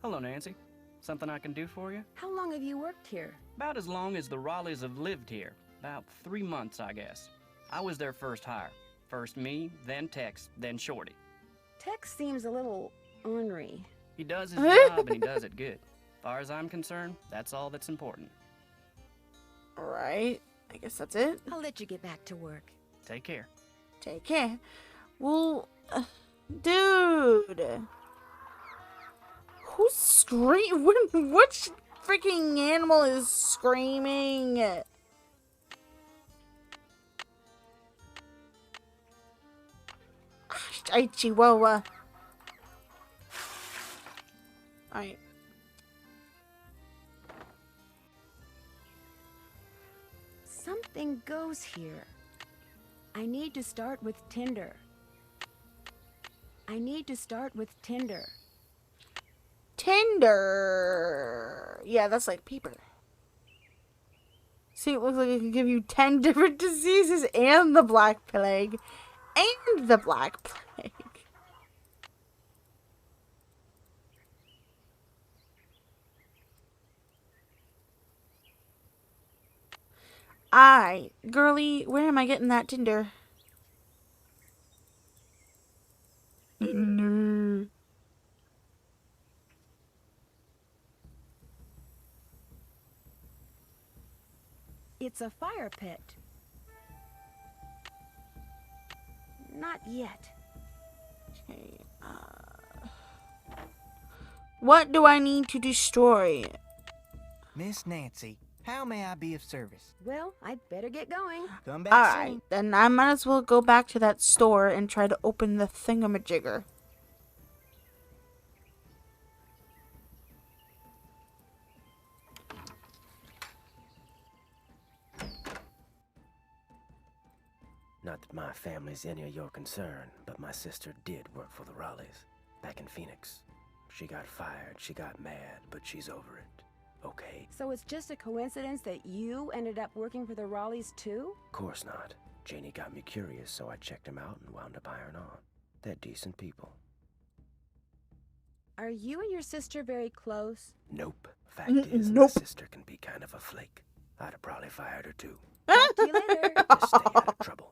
Hello, Nancy. Something I can do for you? How long have you worked here? About as long as the Raleighs have lived here. About 3 months, I guess. I was their first hire. First me, then Tex, then Shorty. Tex seems a little ornery. He does his job and he does it good. As far as I'm concerned, that's all that's important. Alright, I guess that's it. I'll let you get back to work. Take care. Take care. Well, dude. Who's screaming? Which freaking animal is screaming? Ay, Chihuahua. Alright. Something goes here. I need to start with Tinder. Tinder. Yeah, that's like paper. See, it looks like it can give you 10 different diseases and the Black Plague. And the Black Plague. Alright, girly, where am I getting that Tinder? No. It's a fire pit. Not yet. Okay, what do I need to destroy? Miss Nancy, how may I be of service? Well, I'd better get going. Come back Alright, soon. then I might as well go back to that store and try to open the thingamajigger. Not that my family's any of your concern, but my sister did work for the Raleighs, back in Phoenix. She got fired, she got mad, but she's over it. Okay? So it's just a coincidence that you ended up working for the Raleighs too? Of course not. Janie got me curious, so I checked them out and wound up hiring on. They're decent people. Are you and your sister very close? Nope. Fact is, my Nope. sister can be kind of a flake. I'd have probably fired her too. Talk to you later. Just stay out of trouble.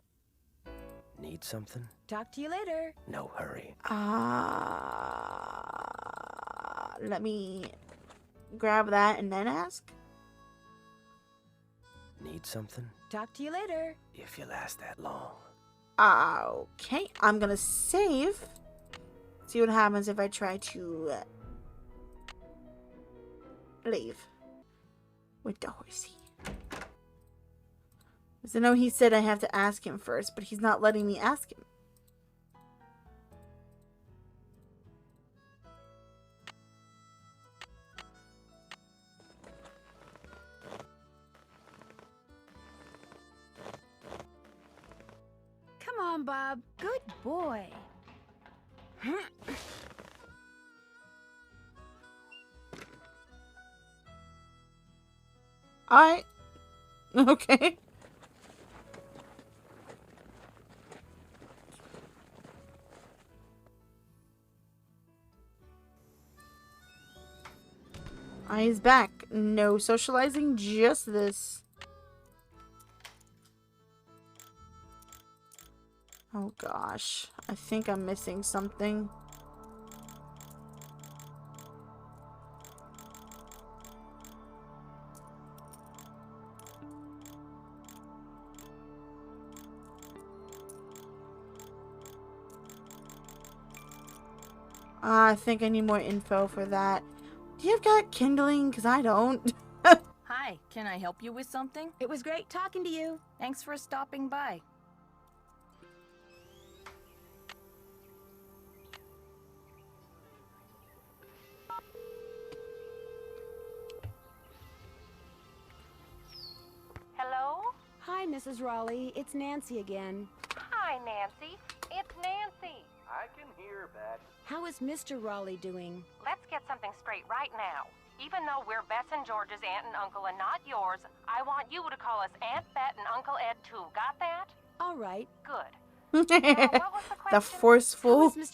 Need something? Talk to you later. No hurry. Let me grab that and then ask. Need something? Talk to you later. If you last that long. Okay, I'm gonna save. See what happens if I try to leave with the horsey. Because I know he said I have to ask him first, but he's not letting me ask him. Come on, Bob. Good boy. Alright. Okay. He's back. No socializing, just this. Oh gosh. I think I'm missing something. I think I need more info for that. Do you have got kindling? Because I don't. Hi, can I help you with something? It was great talking to you. Thanks for stopping by. Hello? Hi, Mrs. Raleigh. It's Nancy again. Hi, Nancy. It's Nancy. I I can hear, Bet. How is Mr. Raleigh doing? Let's get something straight right now. Even though we're Bess and George's aunt and uncle and not yours, I want you to call us Aunt Bet and Uncle Ed too. Got that? All right. Good. Now, what was the question? The forceful. How is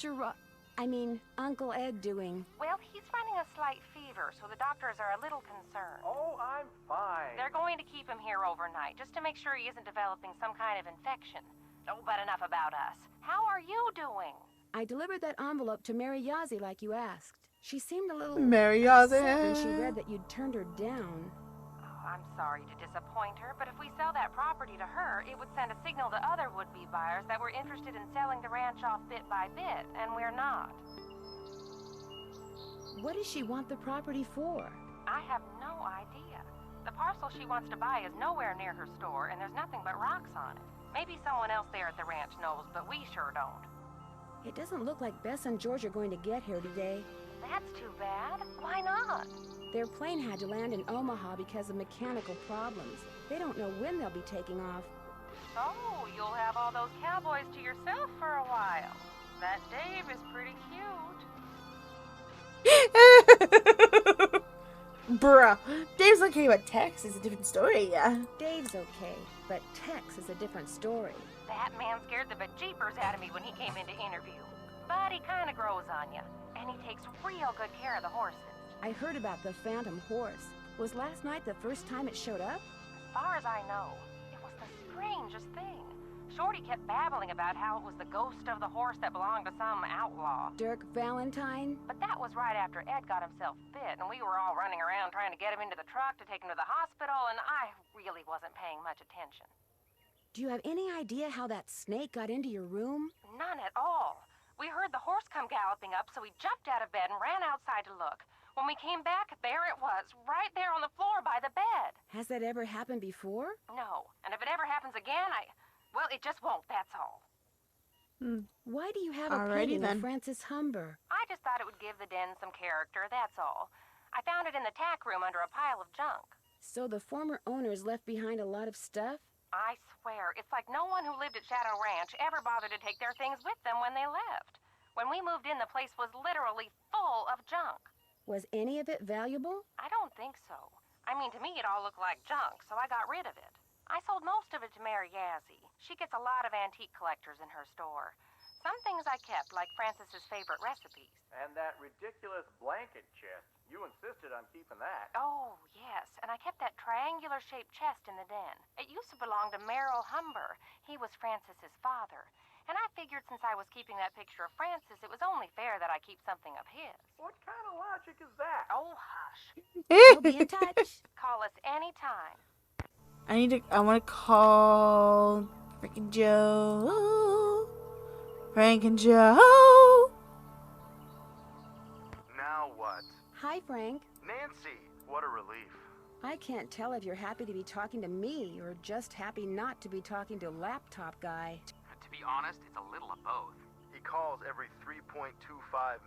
Uncle Ed doing? Well, he's running a slight fever, so the doctors are a little concerned. Oh, I'm fine. They're going to keep him here overnight, just to make sure he isn't developing some kind of infection. Oh, but enough about us. How are you doing? I delivered that envelope to Mary Yazzie like you asked. She seemed a little Mary upset when she Yazzie. read that you'd turned her down. Oh, I'm sorry to disappoint her, but if we sell that property to her, it would send a signal to other would-be buyers that we're interested in selling the ranch off bit by bit, and we're not. What does she want the property for? I have no idea. The parcel she wants to buy is nowhere near her store, and there's nothing but rocks on it. Maybe someone else there at the ranch knows, but we sure don't. It doesn't look like Bess and George are going to get here today. That's too bad. Why not? Their plane had to land in Omaha because of mechanical problems. They don't know when they'll be taking off. So, you'll have all those cowboys to yourself for a while. That Dave is pretty cute. Bruh. Dave's okay, but Tex is a different story, yeah. Dave's okay, but Tex is a different story. That man scared the bejeepers out of me when he came in to interview. But he kind of grows on you, and he takes real good care of the horses. I heard about the phantom horse. Was last night the first time it showed up? As far as I know, it was the strangest thing. Shorty kept babbling about how it was the ghost of the horse that belonged to some outlaw. Dirk Valentine? But that was right after Ed got himself bit, and we were all running around trying to get him into the truck to take him to the hospital, and I really wasn't paying much attention. Do you have any idea how that snake got into your room? None at all. We heard the horse come galloping up, so we jumped out of bed and ran outside to look. When we came back, there it was, right there on the floor by the bed. Has that ever happened before? No, and if it ever happens again, well, it just won't, that's all. Why do you have a Alrighty painting then. of Francis Humber? I just thought it would give the den some character, that's all. I found it in the tack room under a pile of junk. So the former owners left behind a lot of stuff? I swear, it's like no one who lived at Shadow Ranch ever bothered to take their things with them when they left. When we moved in, the place was literally full of junk. Was any of it valuable? I don't think so. I mean, to me, it all looked like junk, so I got rid of it. I sold most of it to Mary Yazzie. She gets a lot of antique collectors in her store. Some things I kept, like Francis's favorite recipes. And that ridiculous blanket chest. You insisted on keeping that. Oh, yes, and I kept that triangular-shaped chest in the den. It used to belong to Merrill Humber. He was Francis's father. And I figured since I was keeping that picture of Francis, it was only fair that I keep something of his. What kind of logic is that? Oh, hush. We'll be in touch. Call us anytime. I want to call Frank and Joe. Frank and Joe. Now what? Hi, Frank. Nancy, what a relief. I can't tell if you're happy to be talking to me or just happy not to be talking to laptop guy. To be honest, it's a little of both. He calls every 3.25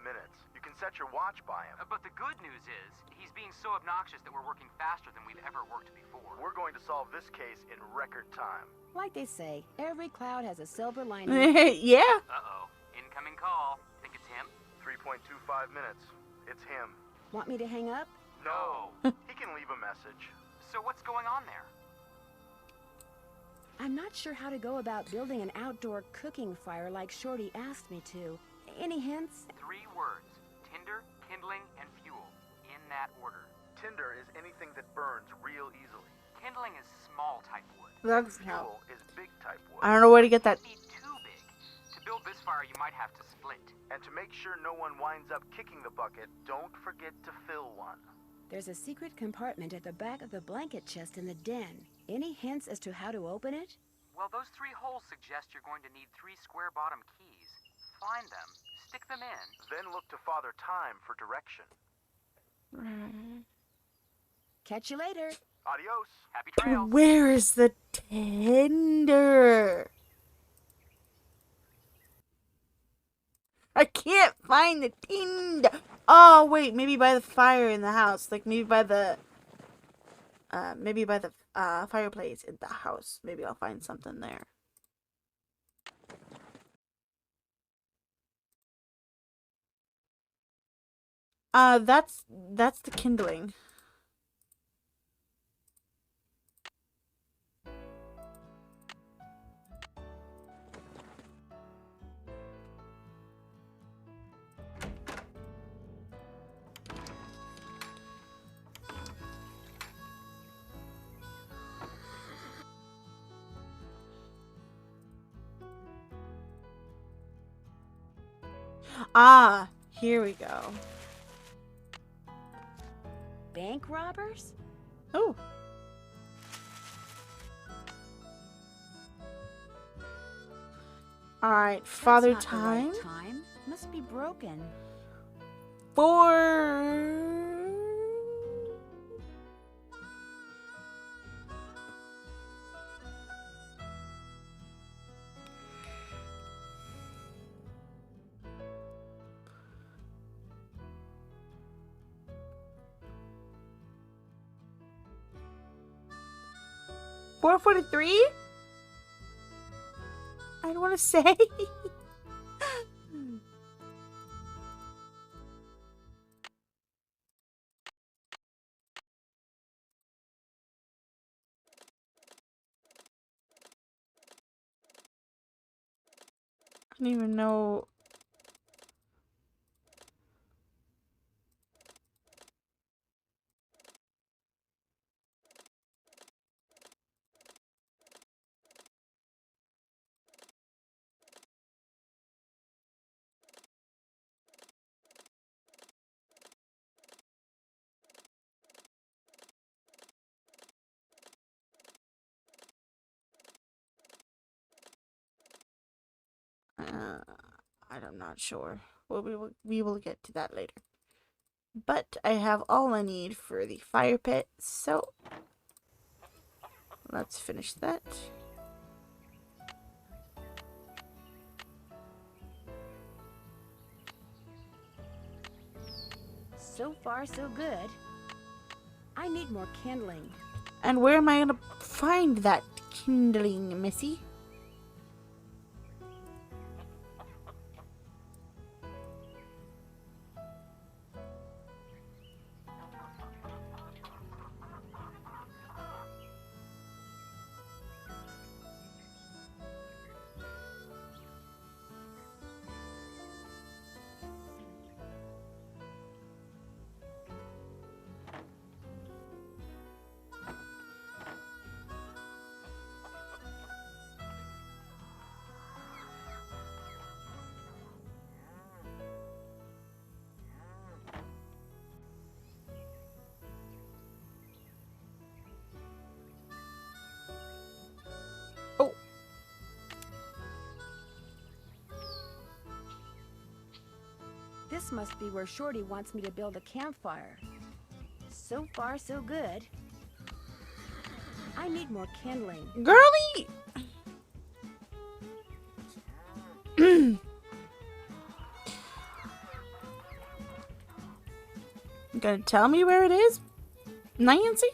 minutes. You can set your watch by him. But the good news is, he's being so obnoxious that we're working faster than we've ever worked before. We're going to solve this case in record time. Like they say, every cloud has a silver lining. Yeah. Uh-oh. Incoming call. Think it's him? 3.25 minutes. It's him. Want me to hang up? No. He can leave a message. So what's going on there? I'm not sure how to go about building an outdoor cooking fire like Shorty asked me to. Any hints? 3 words. Tinder, kindling, and fuel. In that order. Tinder is anything that burns real easily. Kindling is small type wood. That doesn't help. Fuel is big type wood. I don't know where to get that. It'd be too big. To build this fire, you might have to split. And to make sure no one winds up kicking the bucket, don't forget to fill one. There's a secret compartment at the back of the blanket chest in the den. Any hints as to how to open it? Well, those 3 holes suggest you're going to need 3 square bottom keys. Find them, stick them in. Then look to Father Time for direction. Catch you later. Adios. Happy trails. Where is the Tinder? I can't find the Tinder. Oh wait, maybe by the fire in the house. Like maybe by the fireplace in the house. Maybe I'll find something there. That's the kindling. Ah, here we go. Bank robbers? Oh. All right, Father That's not the Time. right time. Must be broken. 4. $4.43. I don't want to say. I don't even know. I'm not sure. Well, we will get to that later. But I have all I need for the fire pit, so let's finish that. So far, so good. I need more kindling. And where am I gonna find that kindling, Missy? Oh. This must be where Shorty wants me to build a campfire. So far, so good. I need more kindling. Girlie! You gonna tell me where it is, Nancy?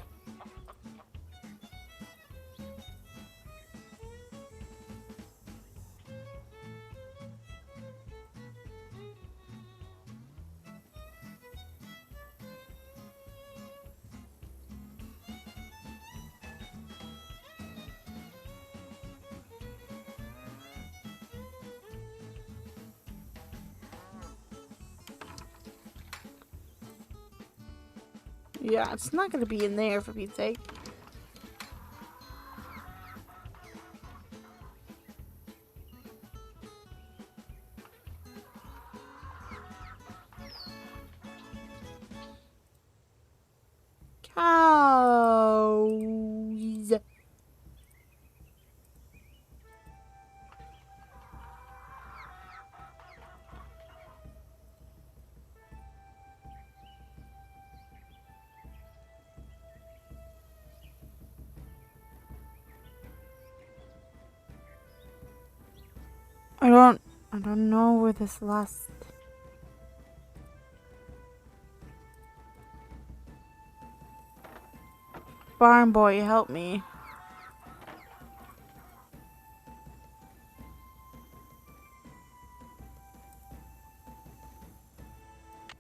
Yeah, it's not gonna be in there for Pete's sake. Cows. I don't know where this last. Barn boy, help me.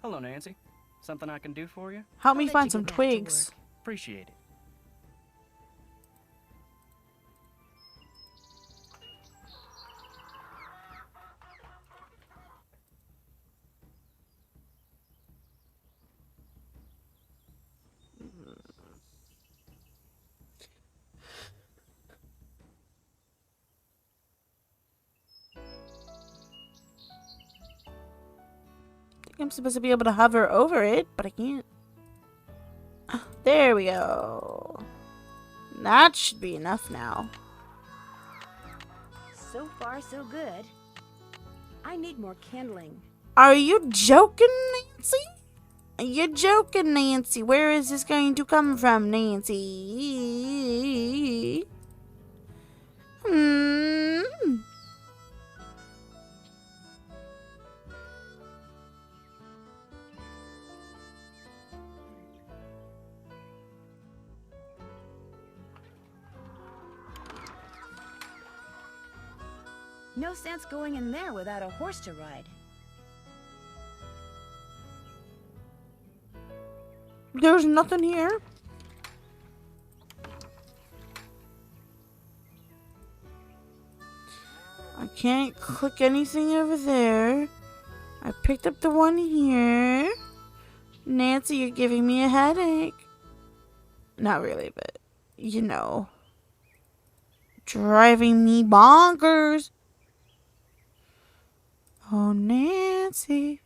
Hello, Nancy. Something I can do for you? Help I'll me let find you some get back to twigs. work. Appreciate it. I'm supposed to be able to hover over it, but I can't. There we go. That should be enough now. So far, so good. I need more kindling. Are you joking, Nancy? Are you joking, Nancy? Where is this going to come from, Nancy? Hmm. No sense going in there without a horse to ride. There's nothing here. I can't click anything over there. I picked up the one here. Nancy, you're giving me a headache. Not really, but you know. Driving me bonkers. Oh, Nancy.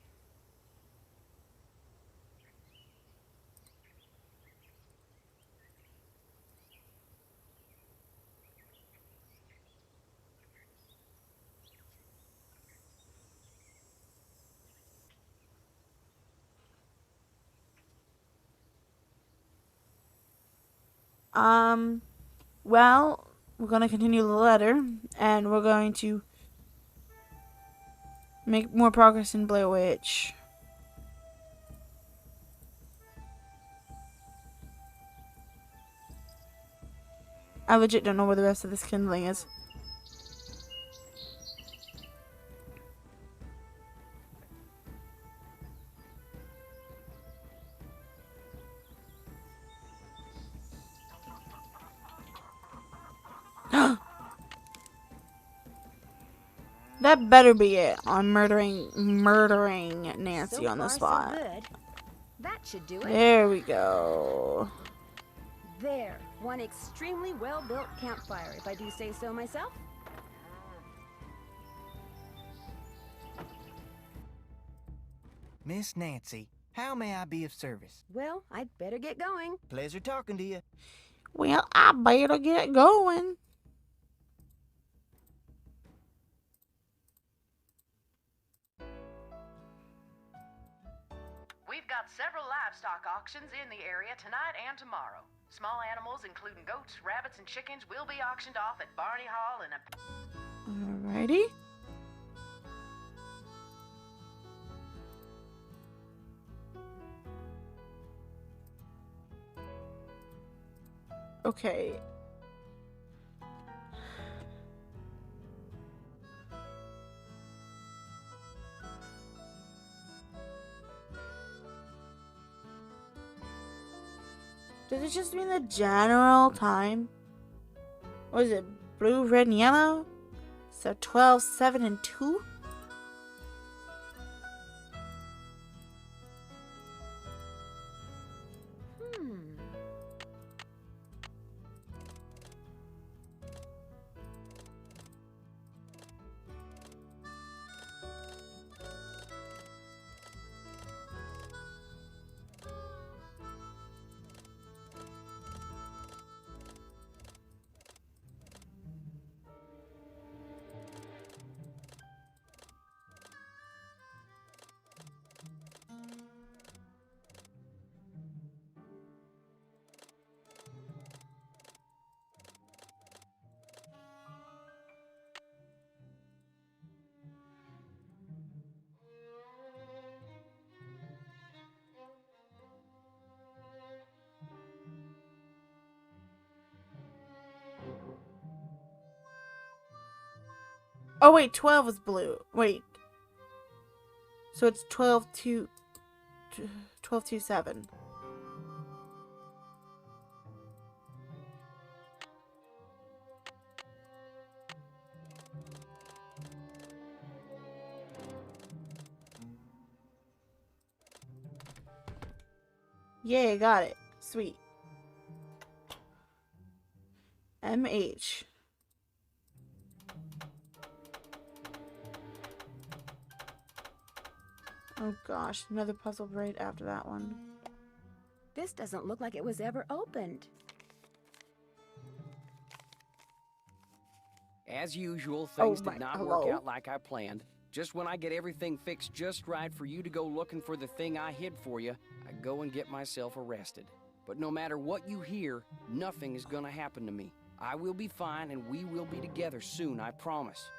Well, we're going to continue the letter, and we're going to make more progress in Blair Witch. I legit don't know where the rest of this kindling is. That better be it. I'm murdering Nancy So on the far, spot. so good. That should do it. There we go. There, one extremely well-built campfire, if I do say so myself. Miss Nancy, how may I be of service? Well, I'd better get going. Pleasure talking to you. Well, I better get going. We've got several livestock auctions in the area tonight and tomorrow. Small animals, including goats, rabbits, and chickens, will be auctioned off at Barney Hall in a... Alrighty. Okay. Does it just mean the general time? What is it? Blue, red, and yellow? So 12, 7, and 2? Oh, wait, 12 is blue. Wait. So it's 12, 2. 1227. Yay, got it. Sweet. MH. Oh gosh, another puzzle right after that one. This doesn't look like it was ever opened. As usual, things did not work hello? out like I planned. Just when I get everything fixed just right for you to go looking for the thing I hid for you, I go and get myself arrested. But no matter what you hear, nothing is gonna happen to me. I will be fine and we will be together soon, I promise.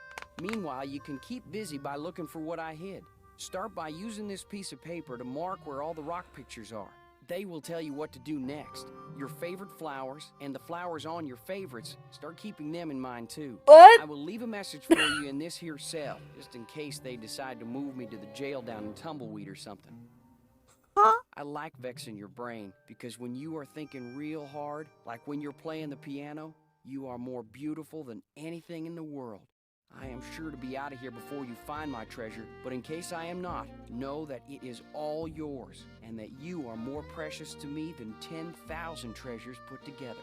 Meanwhile, you can keep busy by looking for what I hid. Start by using this piece of paper to mark where all the rock pictures are. They will tell you what to do next. Your favorite flowers, and the flowers on your favorites, start keeping them in mind too. What? I will leave a message for you in this here cell, just in case they decide to move me to the jail down in Tumbleweed or something. Huh? I like vexing your brain, because when you are thinking real hard, like when you're playing the piano, you are more beautiful than anything in the world. I am sure to be out of here before you find my treasure, but in case I am not, know that it is all yours, and that you are more precious to me than 10,000 treasures put together.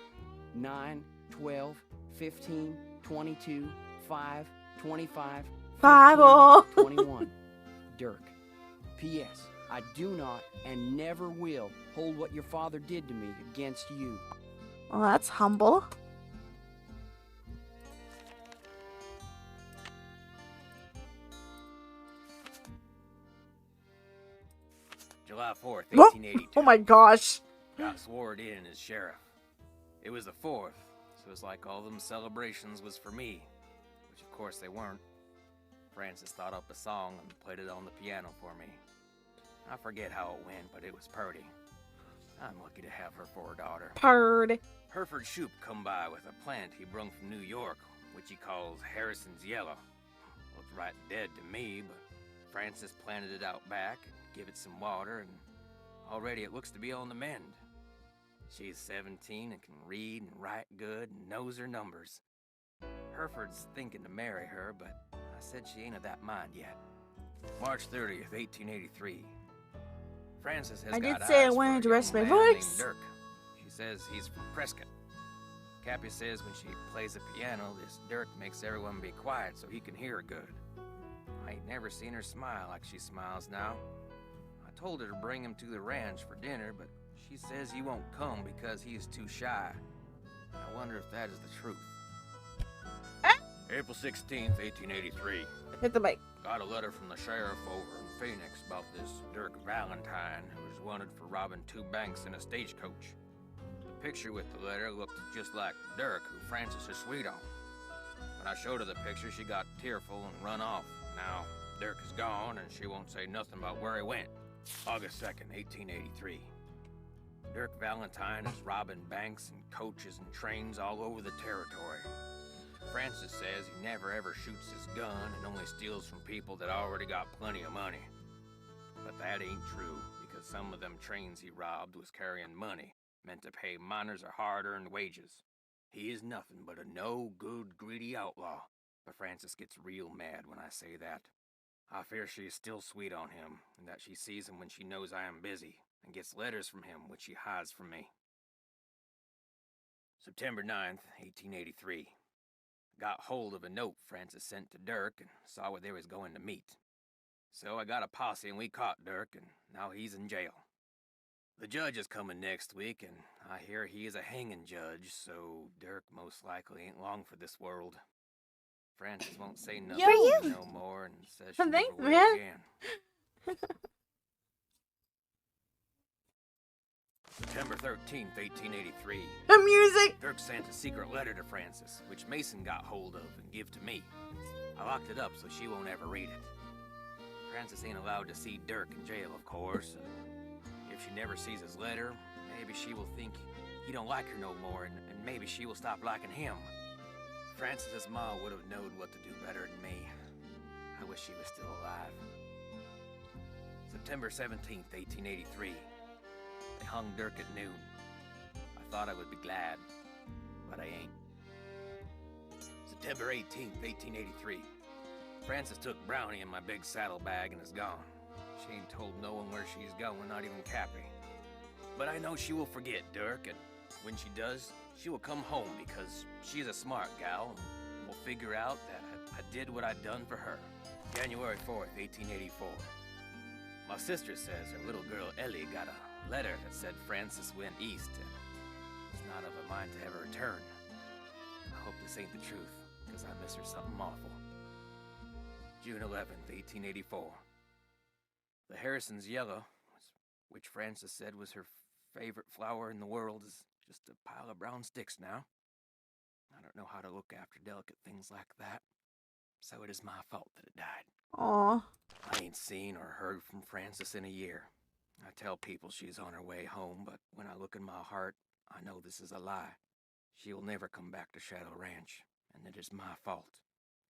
9, 12, 15, 22, 5, 25, 15, 21. Dirk. P.S. I do not and never will hold what your father did to me against you. Well, that's humble. July 4th, Whoa. 1882. Oh my gosh. Got sworn in as sheriff. It was the 4th, so it's like all them celebrations was for me, which of course they weren't. Frances thought up a song and played it on the piano for me. I forget how it went, but it was purty. I'm lucky to have her for a daughter. Purd. Hereford Shoup come by with a plant he brung from New York, which he calls Harrison's Yellow. Looked right dead to me, but Frances planted it out back and give it some water, and already it looks to be on the mend. She's 17 and can read and write good and knows her numbers. Hereford's thinking to marry her, but I said she ain't of that mind yet. March 30th, 1883. Frances has I got did say I eyes for wanted a to rest young my man named voice. Dirk. She says he's from Prescott. Cappy says when she plays the piano, this Dirk makes everyone be quiet so he can hear her good. I ain't never seen her smile like she smiles now. I told her to bring him to the ranch for dinner, but she says he won't come because he is too shy. I wonder if that is the truth. April 16th, 1883. Hit the mic. Got a letter from the sheriff over in Phoenix about this Dirk Valentine, who was wanted for robbing 2 banks in a stagecoach. The picture with the letter looked just like Dirk, who Frances is sweet on. When I showed her the picture, she got tearful and run off. Now, Dirk is gone, and she won't say nothing about where he went. August 2nd, 1883. Dirk Valentine is robbing banks and coaches and trains all over the territory. Frances says he never ever shoots his gun and only steals from people that already got plenty of money. But that ain't true, because some of them trains he robbed was carrying money, meant to pay miners a hard-earned wages. He is nothing but a no-good, greedy outlaw, but Frances gets real mad when I say that. I fear she is still sweet on him, and that she sees him when she knows I am busy, and gets letters from him which she hides from me. September 9th, 1883. Got hold of a note Frances sent to Dirk and saw where they was going to meet. So I got a posse and we caught Dirk, and now he's in jail. The judge is coming next week, and I hear he is a hanging judge, so Dirk most likely ain't long for this world. Frances won't say nothing to me no more and says she never will again. September 13th, 1883. The music! Dirk sent a secret letter to Frances, which Mason got hold of and give to me. I locked it up so she won't ever read it. Frances ain't allowed to see Dirk in jail, of course. If she never sees his letter, maybe she will think he don't like her no more, and maybe she will stop liking him. Frances's ma would have known what to do better than me. I wish she was still alive. September 17th, 1883. They hung Dirk at noon. I thought I would be glad, but I ain't. September 18th, 1883. Frances took Brownie in my big saddlebag and is gone. She ain't told no one where she's going, not even Cappy. But I know she will forget Dirk, and when she does, she will come home because she's a smart gal and will figure out that I did what I'd done for her. January 4th, 1884. My sister says her little girl Ellie got a letter that said Frances went east and was not of a mind to ever return. I hope this ain't the truth, because I miss her something awful. June 11th, 1884. The Harrison's yellow, which Frances said was her favorite flower in the world, is just a pile of brown sticks now. I don't know how to look after delicate things like that, so it is my fault that it died. Aw. I ain't seen or heard from Frances in a year. I tell people she's on her way home, but when I look in my heart, I know this is a lie. She will never come back to Shadow Ranch, and it is my fault.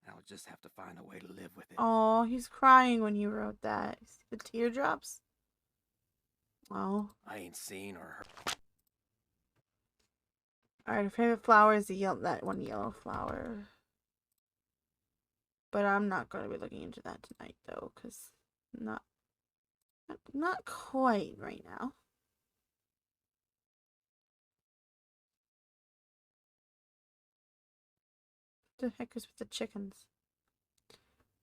I'll just have to find a way to live with it. Oh, he's crying when he wrote that. See the teardrops? Oh. I ain't seen or heard. Alright, her favorite flower is that one yellow flower. But I'm not going to be looking into that tonight, though, because not quite right now. What the heck is with the chickens?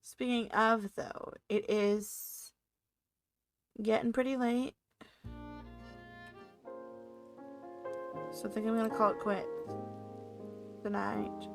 Speaking of, though, it is getting pretty late. So I think I'm going to call it quits tonight.